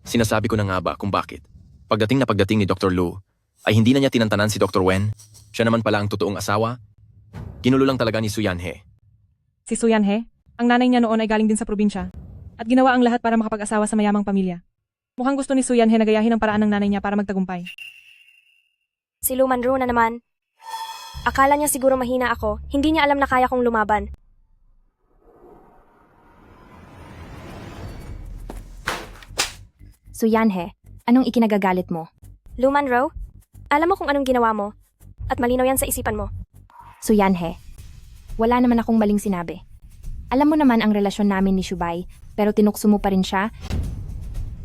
Sinasabi ko na nga ba kung bakit. Pagdating ni Dr. Lu, ay hindi na niya tinantanan si Dr. Wen. Siya naman pala ang totoong asawa. Ginulo lang talaga ni Suyanhe. Si Suyanhe, ang nanay niya noon ay galing din sa probinsya. At ginawa ang lahat para makapag-asawa sa mayamang pamilya. Mukhang gusto ni Suyanhe na gayahin ang paraan ng nanay niya para magtagumpay. Si Luman Ru na naman. Akala niya siguro mahina ako, hindi niya alam na kaya kong lumaban. So Yanhe, anong ikinagagalit mo? Luman Ru, alam mo kung anong ginawa mo, at malinaw yan sa isipan mo. So Yanhe, wala naman akong maling sinabi. Alam mo naman ang relasyon namin ni Shubay, pero tinukso mo pa rin siya?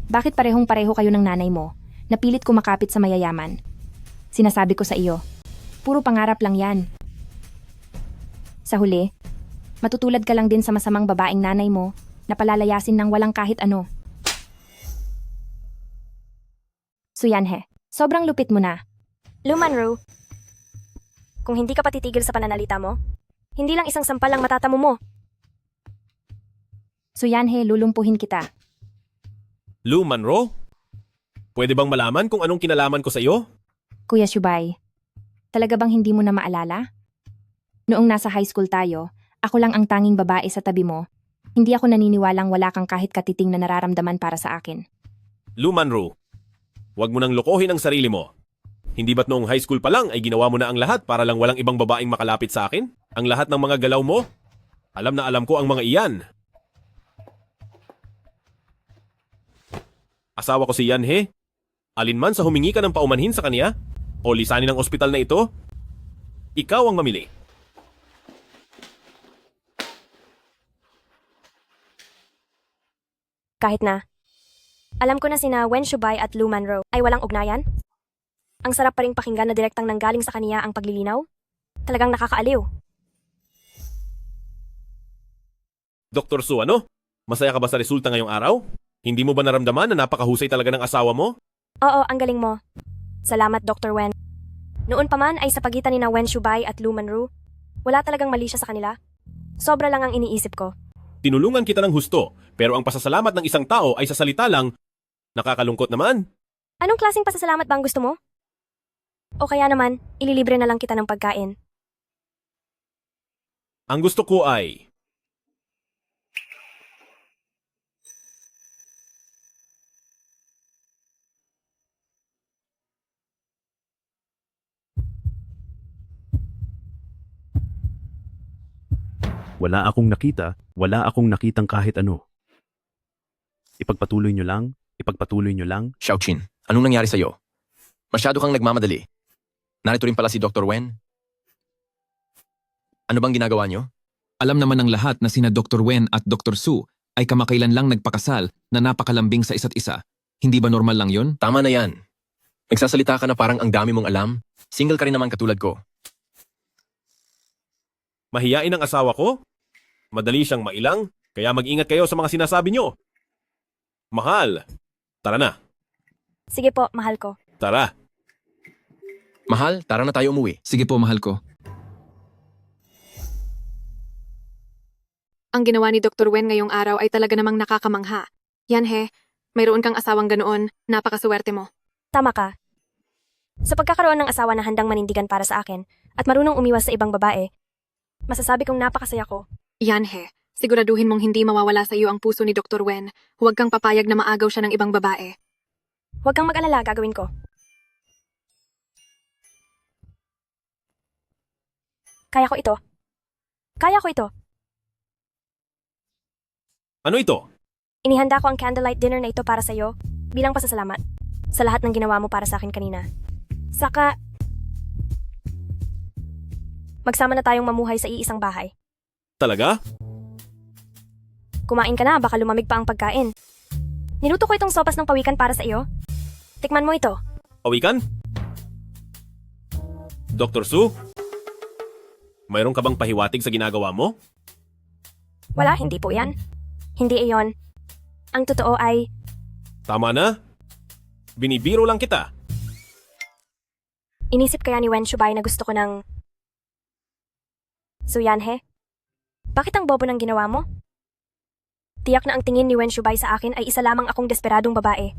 Bakit parehong-pareho kayo ng nanay mo? Napilit kumakapit sa mayayaman. Sinasabi ko sa iyo, puro pangarap lang yan. Sa huli, matutulad ka lang din sa masamang babaeng nanay mo na palalayasin ng walang kahit ano. So Yanhe, sobrang lupit mo na. Luman Ru, kung hindi ka patitigil sa pananalita mo, hindi lang isang sampal lang matatamo mo. So Yanhe, lulumpuhin kita. Lu Manro? Pwede bang malaman kung anong kinalaman ko sa iyo? Kuya Shubay, talaga bang hindi mo na maalala? Noong nasa high school tayo, ako lang ang tanging babae sa tabi mo. Hindi ako naniniwalang wala kang kahit katiting na nararamdaman para sa akin. Lu Manro, huwag mo nang lokohin ang sarili mo. Hindi ba't noong high school pa lang ay ginawa mo na ang lahat para lang walang ibang babaeng makalapit sa akin? Ang lahat ng mga galaw mo? Alam na alam ko ang mga iyan. Asawa ko si Yanhe. Alinman sa humingi ka ng paumanhin sa kanya o lisanin ng ospital na ito, ikaw ang mamili. Kahit na, alam ko na sina Wen Shubay at Luman Ru ay walang ugnayan. Ang sarap pa ring pakinggan na direktang nanggaling sa kaniya ang paglilinaw. Talagang nakakaaliw. Dr. Su, ano? Masaya ka ba sa resulta ngayong araw? Hindi mo ba naramdaman na napakahusay talaga ng asawa mo? Oo, ang galing mo. Salamat, Dr. Wen. Noon pa man ay sa pagitan ni na Wen Shubay at Luman Ru, wala talagang mali siya sa kanila. Sobra lang ang iniisip ko. Tinulungan kita ng husto, pero ang pasasalamat ng isang tao ay sa salita lang. Nakakalungkot naman. Anong klaseng pasasalamat ba ang gusto mo? O kaya naman, ililibre na lang kita ng pagkain. Ang gusto ko ay... Wala akong nakita, wala akong nakitang kahit ano. Ipagpatuloy nyo lang, ipagpatuloy nyo lang. Xiaoqin, anong nangyari sa'yo? Masyado kang nagmamadali. Narito rin pala si Dr. Wen. Ano bang ginagawa niyo? Alam naman ng lahat na sina Dr. Wen at Dr. Su ay kamakailan lang nagpakasal na napakalambing sa isa't isa. Hindi ba normal lang yun? Tama na yan. Nagsasalita ka na parang ang dami mong alam. Single ka rin naman katulad ko. Mahiyain ang asawa ko? Madali siyang mailang, kaya mag-ingat kayo sa mga sinasabi nyo. Mahal, tara na. Sige po, mahal ko. Tara. Mahal, tara na tayo umuwi. Sige po, mahal ko. Ang ginawa ni Dr. Wen ngayong araw ay talaga namang nakakamangha. Yan he, mayroon kang asawang ganoon, napakaswerte mo. Tama ka. Sa pagkakaroon ng asawa na handang manindigan para sa akin at marunong umiwas sa ibang babae, masasabi kong napakasaya ko. Yan he, siguraduhin mong hindi mawawala sa iyo ang puso ni Dr. Wen. Huwag kang papayag na maagaw siya ng ibang babae. Huwag kang mag-alala, gagawin ko. Kaya ko ito. Kaya ko ito. Ano ito? Inihanda ko ang candlelight dinner na ito para sa iyo bilang pasasalamat sa lahat ng ginawa mo para sa akin kanina. Saka, magsama na tayong mamuhay sa iisang bahay. Talaga? Kumain ka na, baka lumamig pa ang pagkain. Niluto ko itong sopas ng pawikan para sa iyo. Tikman mo ito. Pawikan? Dr. Su? Mayroon ka bang pahiwatig sa ginagawa mo? Wala, hindi po yan. Hindi iyon. Ang totoo ay, Tama na. Binibiro lang kita. inisip kaya ni Wen Shubay na gusto ko ng... Suyanhe? Bakit ang bobo ng ginawa mo? Tiyak na ang tingin ni Wen Shubay sa akin ay isa lamang akong desperadong babae.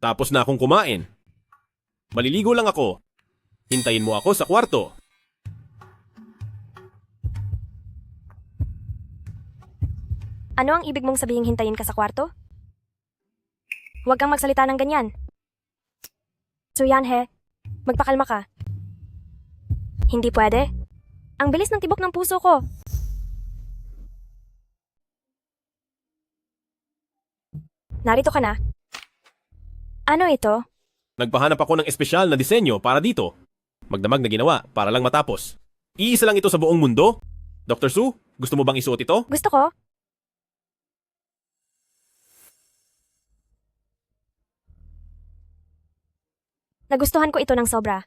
Tapos na akong kumain. Maliligo lang ako. Hintayin mo ako sa kwarto. Ano ang ibig mong sabihing hintayin ka sa kwarto? Huwag kang magsalita ng ganyan. Suyanhe, magpakalma ka. Hindi pwede. Ang bilis ng tibok ng puso ko. Narito ka na. Ano ito? Nagpahanap ako ng espesyal na disenyo para dito. Magdamag na ginawa para lang matapos. Iisa lang ito sa buong mundo. Dr. Su, gusto mo bang isuot ito? Gusto ko. Nagustuhan ko ito ng sobra.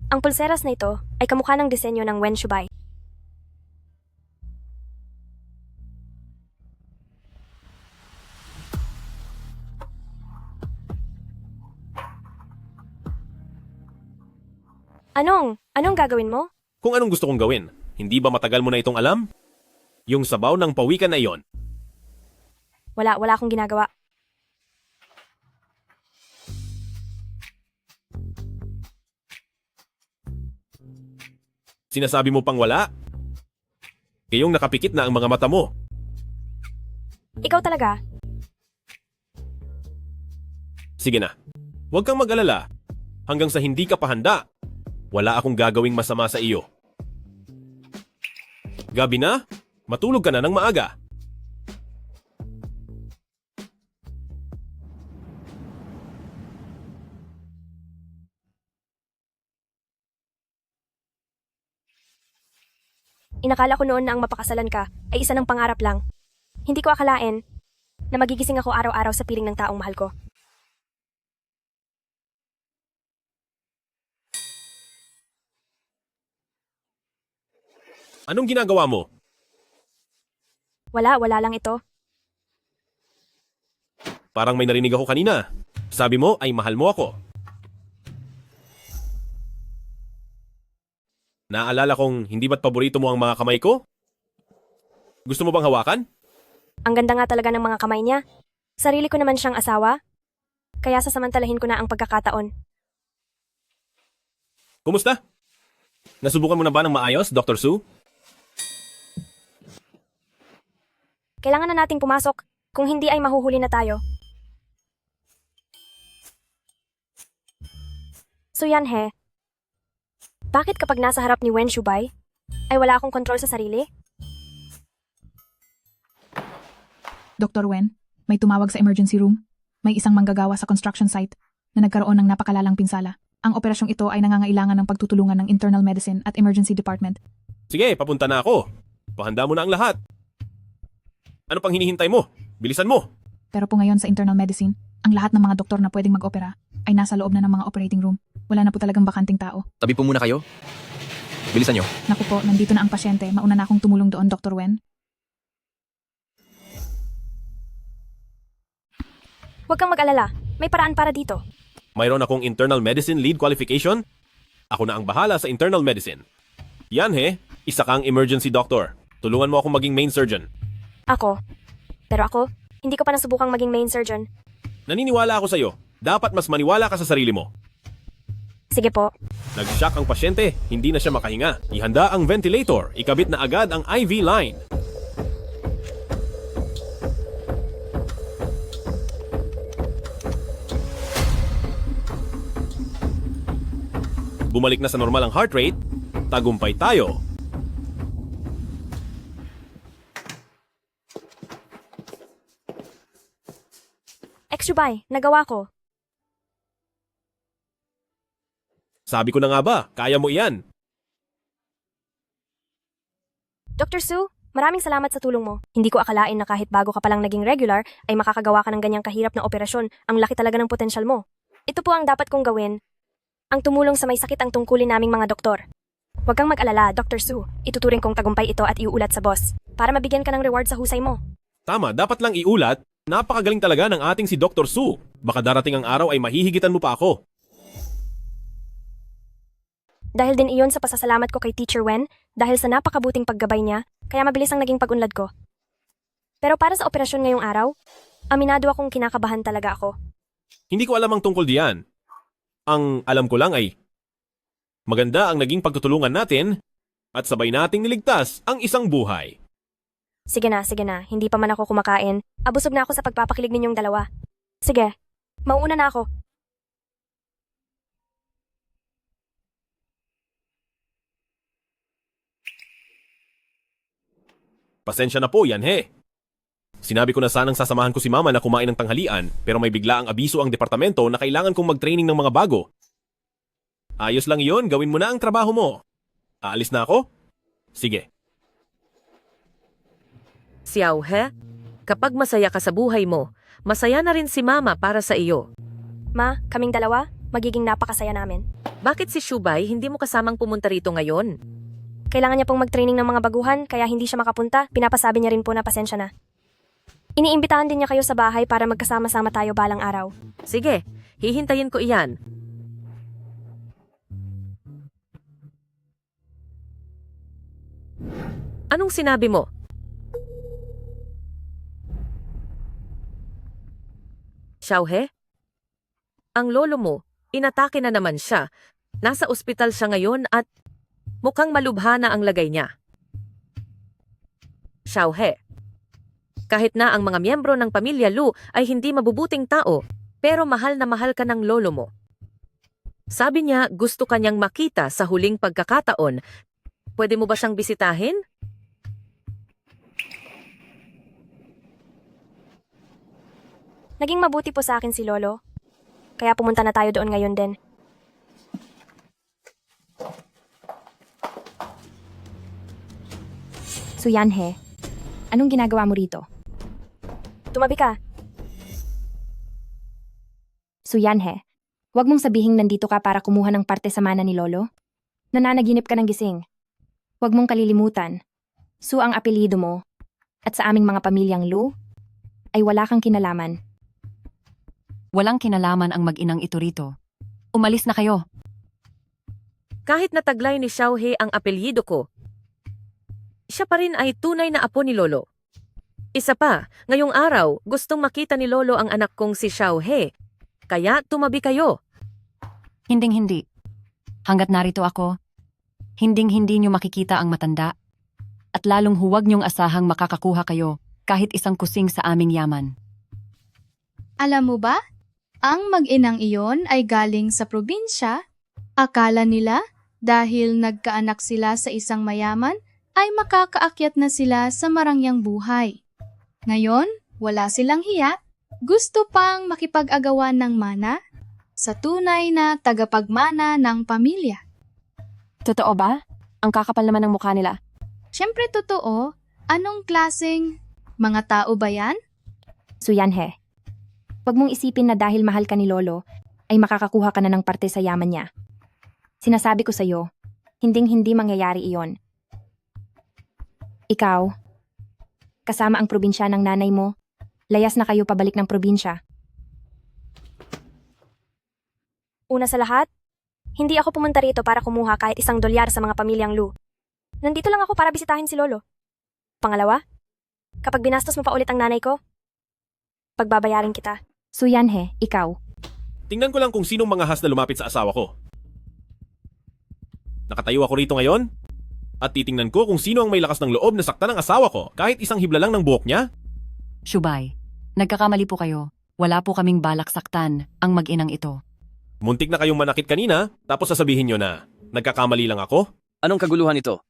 Ang pulseras na ito ay kamukha ng disenyo ng Wen Shubay. Anong gagawin mo? Kung anong gusto kong gawin, hindi ba matagal mo na itong alam? Yung sabaw ng pawikan na iyon. Wala akong ginagawa. Sinasabi mo pang wala? Kayong nakapikit na ang mga mata mo. Ikaw talaga? Sige na. Huwag kang mag-alala. Hanggang sa hindi ka pa handa, wala akong gagawing masama sa iyo. Gabi na, matulog ka na ng maaga. Inakala ko noon na ang mapakasalan ka ay isa ng pangarap lang. Hindi ko akalain na magigising ako araw-araw sa piling ng taong mahal ko. Anong ginagawa mo? Wala lang ito. Parang may narinig ako kanina. Sabi mo ay mahal mo ako. Naalala kong hindi ba't paborito mo ang mga kamay ko? Gusto mo bang hawakan? Ang ganda nga talaga ng mga kamay niya. Sarili ko naman siyang asawa. Kaya sasamantalahin ko na ang pagkakataon. Kumusta? Nasubukan mo na ba ng maayos, Dr. Su? Kailangan na nating pumasok. Kung hindi ay mahuhuli na tayo. Suyanhe, bakit kapag nasa harap ni Wen Shubay, ay wala akong kontrol sa sarili? Dr. Wen, may tumawag sa emergency room. May isang manggagawa sa construction site na nagkaroon ng napakalalang pinsala. Ang operasyong ito ay nangangailangan ng pagtutulungan ng internal medicine at emergency department. Sige, papunta na ako. Pahanda mo na ang lahat. Ano pang hinihintay mo? Bilisan mo! Pero po ngayon sa internal medicine, ang lahat ng mga doktor na pwedeng mag-opera ay nasa loob na ng mga operating room. Wala na po talagang bakanting tao. Tabi po muna kayo. Bilisan nyo. Naku po, nandito na ang pasyente. Mauna na akong tumulong doon, Dr. Wen. Huwag kang mag-alala. May paraan para dito. Mayroon akong internal medicine lead qualification. Ako na ang bahala sa internal medicine. Yan isa kang emergency doctor. Tulungan mo akong maging main surgeon. Ako. Pero ako, hindi ko pa nasubukang maging main surgeon. Naniniwala ako sa'yo. Dapat mas maniwala ka sa sarili mo. Sige po. Nag-shock ang pasyente, hindi na siya makahinga. Ihanda ang ventilator, ikabit na agad ang IV line. Bumalik na sa normal ang heart rate, tagumpay tayo. Ex-Shubay, nagawa ko. Sabi ko na nga ba, kaya mo iyan. Dr. Su, maraming salamat sa tulong mo. Hindi ko akalain na kahit bago ka palang naging regular, ay makakagawa ka ng ganyang kahirap na operasyon. Ang laki talaga ng potensyal mo. Ito po ang dapat kong gawin. Ang tumulong sa may sakit ang tungkulin naming mga doktor. Huwag kang mag-alala, Dr. Su. Ituturing kong tagumpay ito at iuulat sa boss para mabigyan ka ng reward sa husay mo. Tama, dapat lang iulat. Napakagaling talaga ng ating si Dr. Su. Baka darating ang araw ay mahihigitan mo pa ako. Dahil din iyon sa pasasalamat ko kay Teacher Wen, dahil sa napakabuting paggabay niya, kaya mabilis ang naging pag-unlad ko. Pero para sa operasyon ngayong araw, aminado akong kinakabahan talaga ako. Hindi ko alam ang tungkol diyan. Ang alam ko lang ay maganda ang naging pagtutulungan natin at sabay nating niligtas ang isang buhay. Sige na, hindi pa man ako kumakain. Abusog na ako sa pagpapakilig ninyong dalawa. Sige, mauuna na ako. Pasensya na po, Yanhe. Sinabi ko na sanang sasamahan ko si Mama na kumain ng tanghalian pero may bigla ang abiso ang departamento na kailangan kong mag-training ng mga bago. Ayos lang iyon, gawin mo na ang trabaho mo. Aalis na ako? Sige. Xiao He, kapag masaya ka sa buhay mo, masaya na rin si Mama para sa iyo. Ma, kaming dalawa, magiging napakasaya namin. Bakit si Shubay hindi mo kasamang pumunta rito ngayon? Kailangan niya pong mag-training ng mga baguhan kaya hindi siya makapunta. Pinapasabi niya rin po na pasensya na. Iniimbitahan din niya kayo sa bahay para magkasama-sama tayo balang araw. Sige, hihintayin ko iyan. Anong sinabi mo? Xiaohe? Ang lolo mo, inatake na naman siya. Nasa ospital siya ngayon at mukhang malubha na ang lagay niya. Xiaohe, kahit na ang mga miyembro ng pamilya Lu ay hindi mabubuting tao, pero mahal na mahal ka ng lolo mo. Sabi niya gusto kanyang makita sa huling pagkakataon. Pwede mo ba siyang bisitahin? Naging mabuti po sa akin si Lolo. Kaya pumunta na tayo doon ngayon din. So Yanhe, anong ginagawa mo rito? Tumabi ka. So Yanhe, huwag mong sabihing nandito ka para kumuha ng parte sa mana ni Lolo. Nananaginip ka ng gising. Huwag mong kalilimutan. Su ang apelyido mo. At sa aming mga pamilyang Lu, ay wala kang kinalaman. Walang kinalaman ang mag-inang ito rito. Umalis na kayo. Kahit nataglay ni Xiaohe ang apelyido ko, siya pa rin ay tunay na apo ni Lolo. Isa pa, ngayong araw, gustong makita ni Lolo ang anak kong si Xiaohe. Kaya tumabi kayo. Hinding-hindi. Hanggat narito ako, hinding-hindi nyo makikita ang matanda. At lalong huwag nyong asahang makakakuha kayo kahit isang kusing sa aming yaman. Alam mo ba? Ang mag-inang iyon ay galing sa probinsya. Akala nila dahil nagkaanak sila sa isang mayaman ay makakaakyat na sila sa marangyang buhay. Ngayon, Wala silang hiya, gusto pang makipag-agawan ng mana sa tunay na tagapagmana ng pamilya. Totoo ba? Ang kakapal naman ng mukha nila. Siyempre totoo, anong klaseng mga tao ba yan? Suyanhe, huwag mong isipin na dahil mahal ka ni Lolo, ay makakakuha ka na ng parte sa yaman niya. Sinasabi ko sa'yo, hinding-hindi mangyayari iyon. Ikaw, kasama ang probinsya ng nanay mo, layas na kayo pabalik ng probinsya. Una sa lahat, hindi ako pumunta rito para kumuha kahit $1 sa mga pamilyang Lu. Nandito lang ako para bisitahin si Lolo. Pangalawa, kapag binastos mo pa ulit ang nanay ko, pagbabayarin kita. Suyanhe, ikaw. Tingnan ko lang kung sinong mga has na lumapit sa asawa ko. Nakatayo ako rito ngayon at titingnan ko kung sino ang may lakas ng loob na saktan ng asawa ko kahit isang hibla lang ng buhok niya. Shubay, nagkakamali po kayo. Wala po kaming balak saktan ang mag-inang ito. Muntik na kayong manakit kanina tapos sasabihin nyo na nagkakamali lang ako? Anong kaguluhan ito?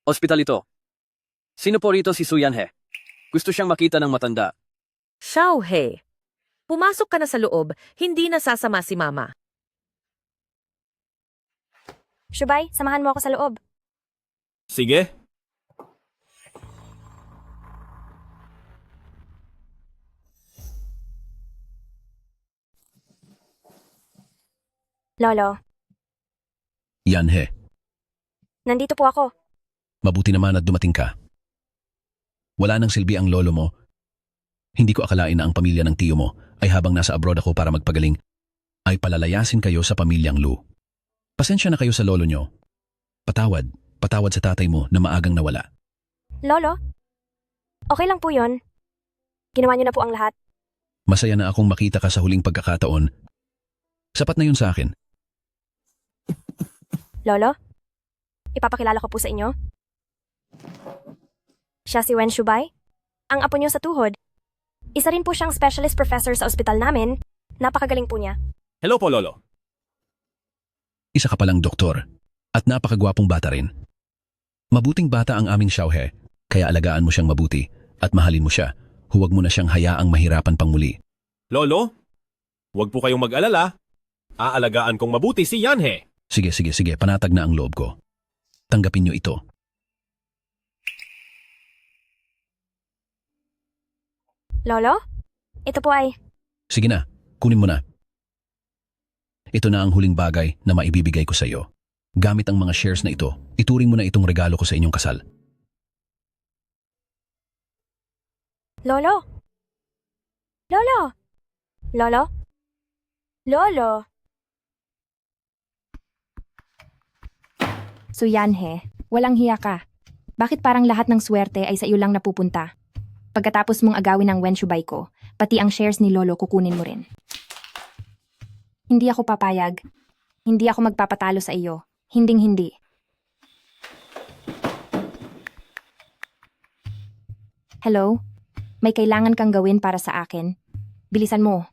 Ospital ito. Sino po rito si Suyanhe? Gusto siyang makita ng matanda. Xiaohe, pumasok ka na sa loob, hindi nasasama si Mama. Shubay, samahan mo ako sa loob. Sige. Lolo, Yanhe, nandito po ako. mabuti naman at dumating ka. Wala nang silbi ang lolo mo. Hindi ko akalain na ang pamilya ng tiyo mo ay habang nasa abroad ako para magpagaling, ay palalayasin kayo sa pamilyang Lu. Pasensya na kayo sa lolo nyo. Patawad sa tatay mo na maagang nawala. Lolo, okay lang po yun. Ginawa niyo na po ang lahat. Masaya na akong makita ka sa huling pagkakataon. Sapat na yun sa akin. Lolo, ipapakilala ko po sa inyo. Siya si Wen Shubay, ang apo niyo sa tuhod. Isa rin po siyang specialist professor sa ospital namin. Napakagaling po niya. Hello po, Lolo. Isa ka palang doktor at napakagwapong bata rin. Mabuting bata ang aming Xiaohe, kaya alagaan mo siyang mabuti at mahalin mo siya. Huwag mo na siyang hayaang mahirapan pang muli. Lolo, huwag po kayong mag-alala. Aalagaan kong mabuti si Yanhe. Sige, panatag na ang loob ko. Tanggapin niyo ito. Lolo, ito po ay... Sige na, kunin mo na. Ito na ang huling bagay na maibibigay ko sa iyo. Gamit ang mga shares na ito, ituring mo na itong regalo ko sa inyong kasal. Lolo! Lolo! Lolo? Lolo! Suyanhe, walang hiya ka. Bakit parang lahat ng swerte ay sa iyo lang napupunta? Pagkatapos mong agawin ang Wen Shubay ko, pati ang shares ni Lolo kukunin mo rin. Hindi ako papayag. Hindi ako magpapatalo sa iyo. Hinding-hindi. Hello? May kailangan kang gawin para sa akin. Bilisan mo.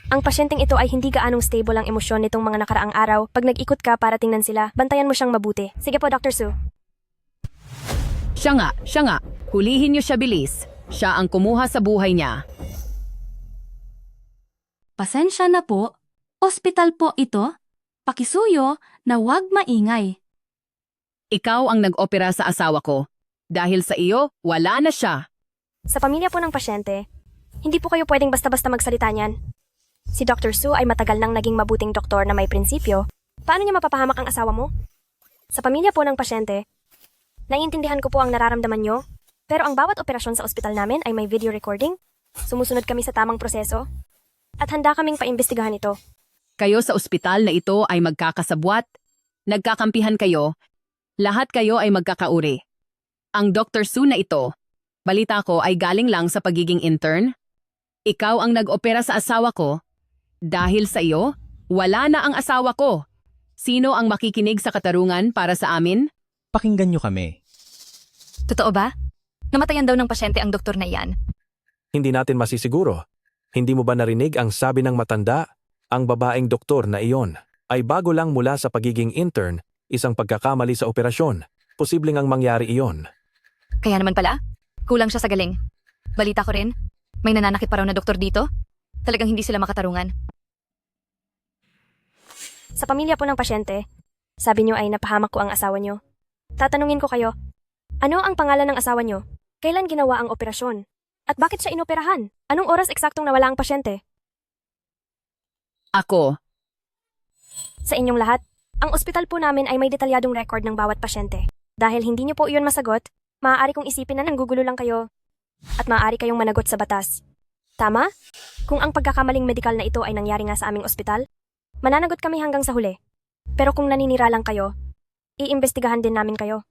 Ang pasyenteng ito ay hindi gaanong stable ang emosyon nitong mga nakaraang araw. Pag nag-ikot ka para tingnan sila, bantayan mo siyang mabuti. Sige po, Dr. Su. Siya nga. Hulihin niyo siya bilis. Siya ang kumuha sa buhay niya. Pasensya na po. Ospital po ito. Pakisuyo na huwag maingay. Ikaw ang nag-opera sa asawa ko. Dahil sa iyo, wala na siya. Sa pamilya po ng pasyente, hindi po kayo pwedeng basta-basta magsalita niyan. Si Dr. Su ay matagal nang naging mabuting doktor na may prinsipyo. Paano niya mapapahamak ang asawa mo? Sa pamilya po ng pasyente, naiintindihan ko po ang nararamdaman niyo, pero ang bawat operasyon sa ospital namin ay may video recording. Sumusunod kami sa tamang proseso. At handa kaming paimbestigahan ito. Kayo sa ospital na ito ay magkakasabwat. Nagkakampihan kayo. Lahat kayo ay magkakauri. Ang Dr. Su na ito, balita ko ay galing lang sa pagiging intern. Ikaw ang nag-opera sa asawa ko. Dahil sa iyo, wala na ang asawa ko. Sino ang makikinig sa katarungan para sa amin? Pakinggan niyo kami. Totoo ba? Namatayan daw ng pasyente ang doktor na iyan. Hindi natin masisiguro. Hindi mo ba narinig ang sabi ng matanda? Ang babaeng doktor na iyon ay bago lang mula sa pagiging intern, isang pagkakamali sa operasyon. Posibleng ang mangyari iyon. Kaya naman pala, kulang siya sa galing. Balita ko rin, may nananakit pa raw na doktor dito. Talagang hindi sila makatarungan. Sa pamilya po ng pasyente, sabi niyo ay napahamak ko ang asawa niyo. Tatanungin ko kayo, ano ang pangalan ng asawa niyo? Kailan ginawa ang operasyon? At bakit siya inoperahan? Anong oras eksaktong nawala ang pasyente? Ako, Sa inyong lahat, ang ospital po namin ay may detalyadong record ng bawat pasyente. Dahil hindi niyo po iyon masagot, maaari kong isipin na nanggugulo lang kayo at maaari kayong managot sa batas. Tama? Kung ang pagkakamaling medikal na ito ay nangyari nga sa aming ospital, mananagot kami hanggang sa huli. Pero kung naninira lang kayo, iimbestigahan din namin kayo.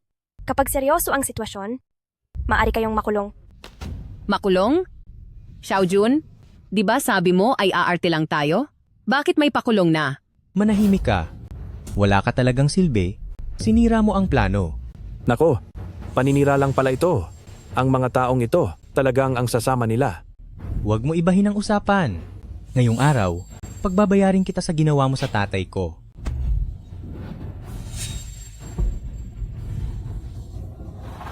Kapag seryoso ang sitwasyon, maaari kayong makulong. makulong? Xiaojun, di ba sabi mo ay aarte lang tayo? Bakit may pakulong na? Manahimik ka. Wala ka talagang silbi. Sinira mo ang plano. Nako, paninira lang pala ito. Ang mga taong ito, talagang ang sasama nila. Huwag mo ibahin ang usapan. Ngayong araw, pagbabayarin kita sa ginawa mo sa tatay ko.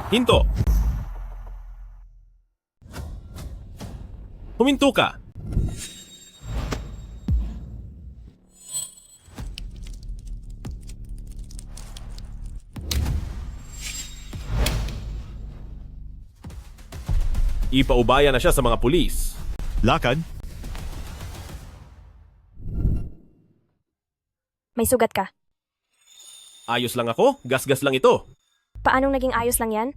Hinto! Huminto ka! Ipaubaya na siya sa mga pulis. Lakad? May sugat ka. Ayos lang ako, gasgas lang ito. Paanong naging ayos lang yan?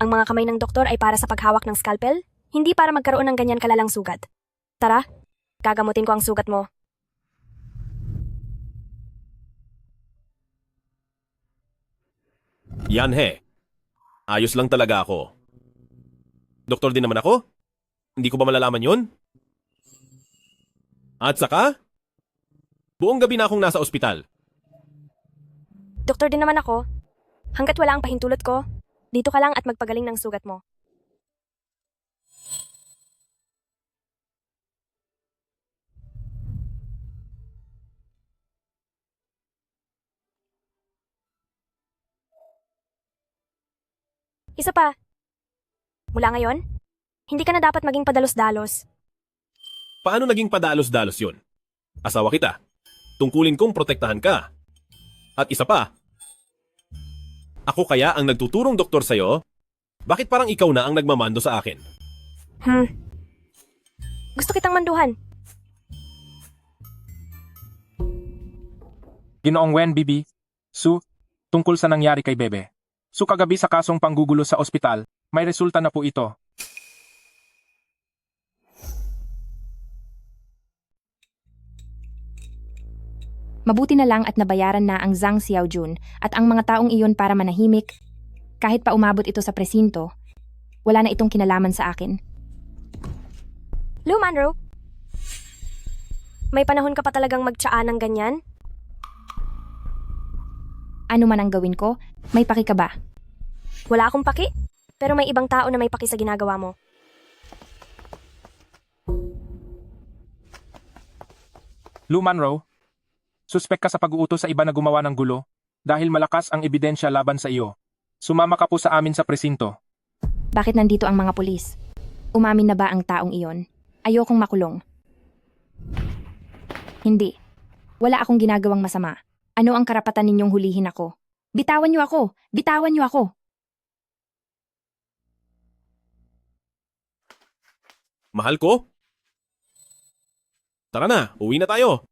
Ang mga kamay ng doktor ay para sa paghawak ng scalpel, hindi para magkaroon ng ganyan kalalang sugat. Tara, gagamutin ko ang sugat mo. Yan he. Ayos lang talaga ako. Doktor din naman ako? Hindi ko ba malalaman yun? At saka, buong gabi na akong nasa ospital. Doktor din naman ako. Hanggat wala ang pahintulot ko, dito ka lang at magpagaling ng sugat mo. Isa pa. Mula ngayon, hindi ka na dapat maging padalos-dalos. Paano naging padalos-dalos yun? Asawa kita. Tungkulin kong protektahan ka. At isa pa, ako kaya ang nagtuturong doktor sa'yo? Bakit parang ikaw na ang nagmamando sa akin? Gusto kitang manduhan. Ginoong Wen, Bibi, Su, tungkol sa nangyari kay Bebe. Su, kagabi sa kasong panggugulo sa ospital, may resulta na po ito. Mabuti na lang at nabayaran na ang Zhang Xiaojun at ang mga taong iyon para manahimik. Kahit pa umabot ito sa presinto, wala na itong kinalaman sa akin. Lu Manro, may panahon ka pa talagang magtsaa ng ganyan? Ano man ang gawin ko, may paki ka ba? Wala akong paki, pero may ibang tao na may paki sa ginagawa mo. Lu Manro, suspek ka sa pag-uutos sa iba na gumawa ng gulo dahil malakas ang ebidensya laban sa iyo. Sumama ka po sa amin sa presinto. Bakit nandito ang mga pulis? Umamin na ba ang taong iyon? Ayokong makulong. Hindi. Wala akong ginagawang masama. Ano ang karapatan ninyong hulihin ako? Bitawan niyo ako! Bitawan niyo ako! Mahal ko? Tara na, uwi na tayo.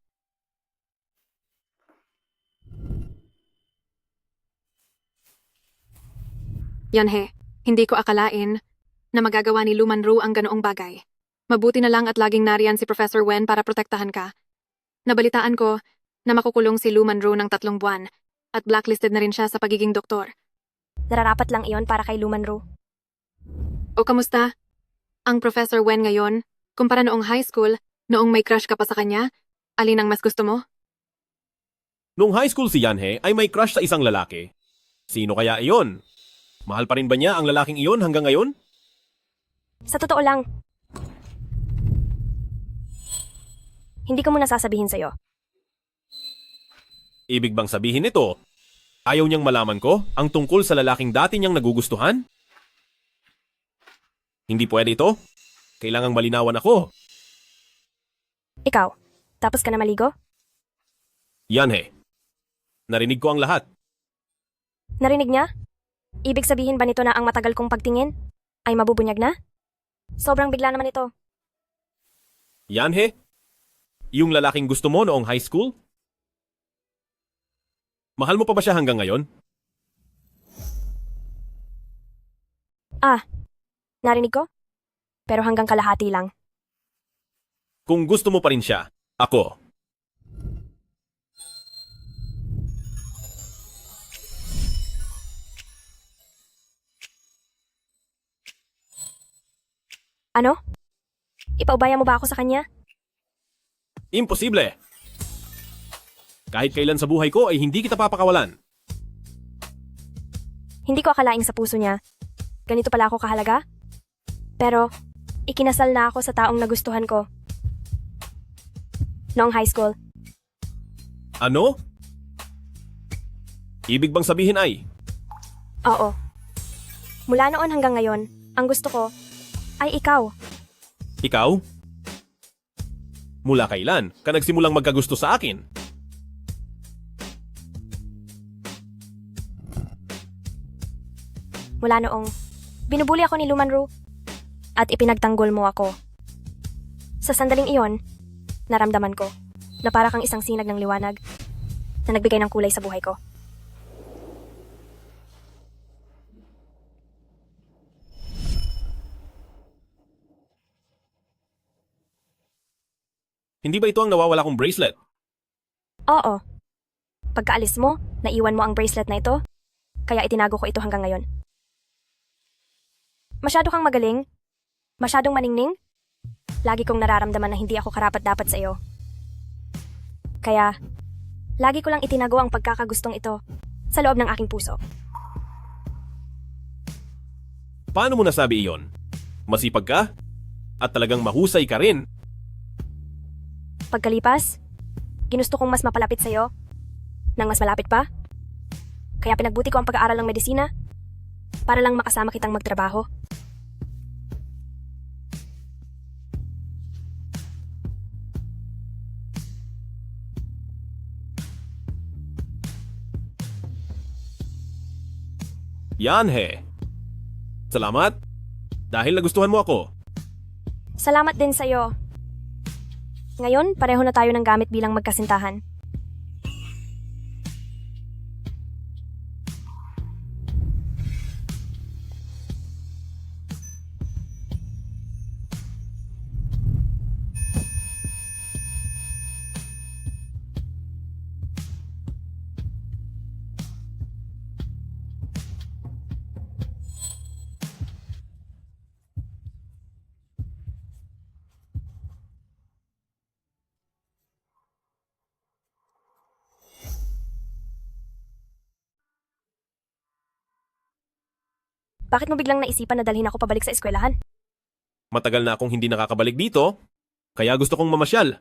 Yan he, hindi ko akalain na magagawa ni Lu Manru ang ganoong bagay. Mabuti na lang at laging nariyan si Professor Wen para protektahan ka. Nabalitaan ko na makukulong si Lu Manru ng 3 buwan at blacklisted na rin siya sa pagiging doktor. Nararapat lang iyon para kay Lu Manru. O kamusta? Ang Professor Wen ngayon, kumpara noong high school, noong may crush ka pa sa kanya, alin ang mas gusto mo? Nung high school si Yanhe ay may crush sa isang lalaki. Sino kaya iyon? Mahal pa rin ba niya ang lalaking iyon hanggang ngayon? Sa totoo lang, hindi ko muna sasabihin sa'yo. Ibig bang sabihin nito, ayaw niyang malaman ko ang tungkol sa lalaking dati niyang nagugustuhan? Hindi pwede ito. Kailangang malinawan ako. Ikaw, tapos ka na maligo? Yanhe, narinig ko ang lahat. Narinig niya? Ibig sabihin ba nito na ang matagal kong pagtingin ay mabubunyag na? Sobrang bigla naman ito. Yanhe? Yung lalaking gusto mo noong high school? Mahal mo pa ba siya hanggang ngayon? Ah, narinig ko? Pero hanggang kalahati lang. Kung gusto mo pa rin siya, ako. Ano? Ipaubaya mo ba ako sa kanya? Imposible! Kahit kailan sa buhay ko ay hindi kita papakawalan. Hindi ko akalaing sa puso niya. Ganito pala ako kahalaga? Pero, ikinasal na ako sa taong nagustuhan ko. Noong high school. Ano? Ibig bang sabihin ay, Oo. Mula noon hanggang ngayon, ang gusto ko ay ikaw. ikaw? Mula kailan ka nagsimulang magkagusto sa akin? Mula noong binubuli ako ni Lumanru at ipinagtanggol mo ako. Sa sandaling iyon, naramdaman ko na para kang isang sinag ng liwanag na nagbigay ng kulay sa buhay ko. Hindi ba ito ang nawawala kong bracelet? Oo. Pagkaalis mo, naiwan mo ang bracelet na ito, kaya itinago ko ito hanggang ngayon. Masyado kang magaling, masyadong maningning, lagi kong nararamdaman na hindi ako karapat-dapat sa iyo. Kaya, lagi ko lang itinago ang pagkakagustong ito sa loob ng aking puso. Paano mo nasabi iyon? Masipag ka? At talagang mahusay ka rin? Pagkalipas, ginusto kong mas mapalapit sa iyo, nang mas malapit pa. Kaya pinagbuti ko ang pag-aaral ng medisina para lang makasama kitang magtrabaho. Yanhe. Salamat. Dahil nagustuhan mo ako. Salamat din sa iyo. Ngayon, pareho na tayo ng gamit bilang magkasintahan. Bakit mo biglang naisipan na dalhin ako pabalik sa eskwelahan? Matagal na akong hindi nakakabalik dito, kaya gusto kong mamasyal.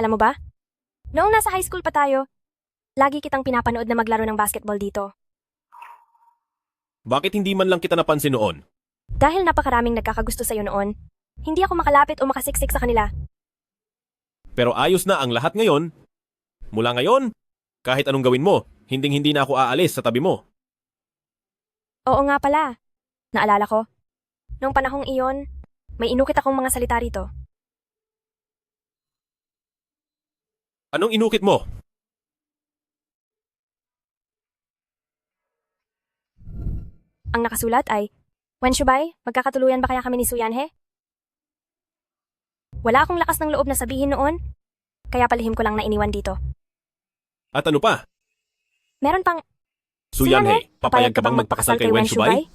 Alam mo ba? Noong nasa high school pa tayo, lagi kitang pinapanood na maglaro ng basketball dito. Bakit hindi man lang kita napansin noon? Dahil napakaraming nagkakagusto sa'yo noon, hindi ako makalapit o makasiksik sa kanila. Pero ayos na ang lahat ngayon. Mula ngayon, kahit anong gawin mo, hinding-hindi na ako aalis sa tabi mo. Oo nga pala. Naalala ko. Noong panahong iyon, may inukit akong mga salita rito. Anong inukit mo? Ang nakasulat ay, Wenshubay, magkakatuluyan ba kaya kami ni Suyanhe? Wala akong lakas ng loob na sabihin noon, kaya palihim ko lang na iniwan dito. At ano pa? Meron pang, Suyanhe, papayag ka bang magpakasal kay Wenshubay?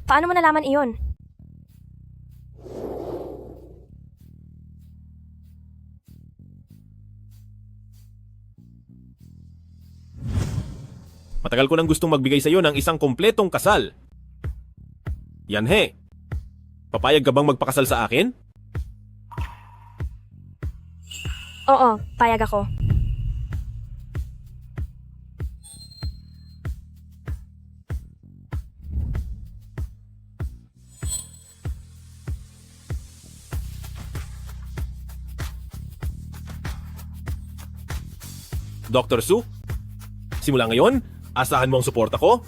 Paano mo nalaman iyon? Matagal ko nang gustong magbigay sa iyo ng isang kompletong kasal. Yanhe, papayag ka bang magpakasal sa akin? Oo, payag ako. Dr. Su, simula ngayon, asahan mo ang suporta ko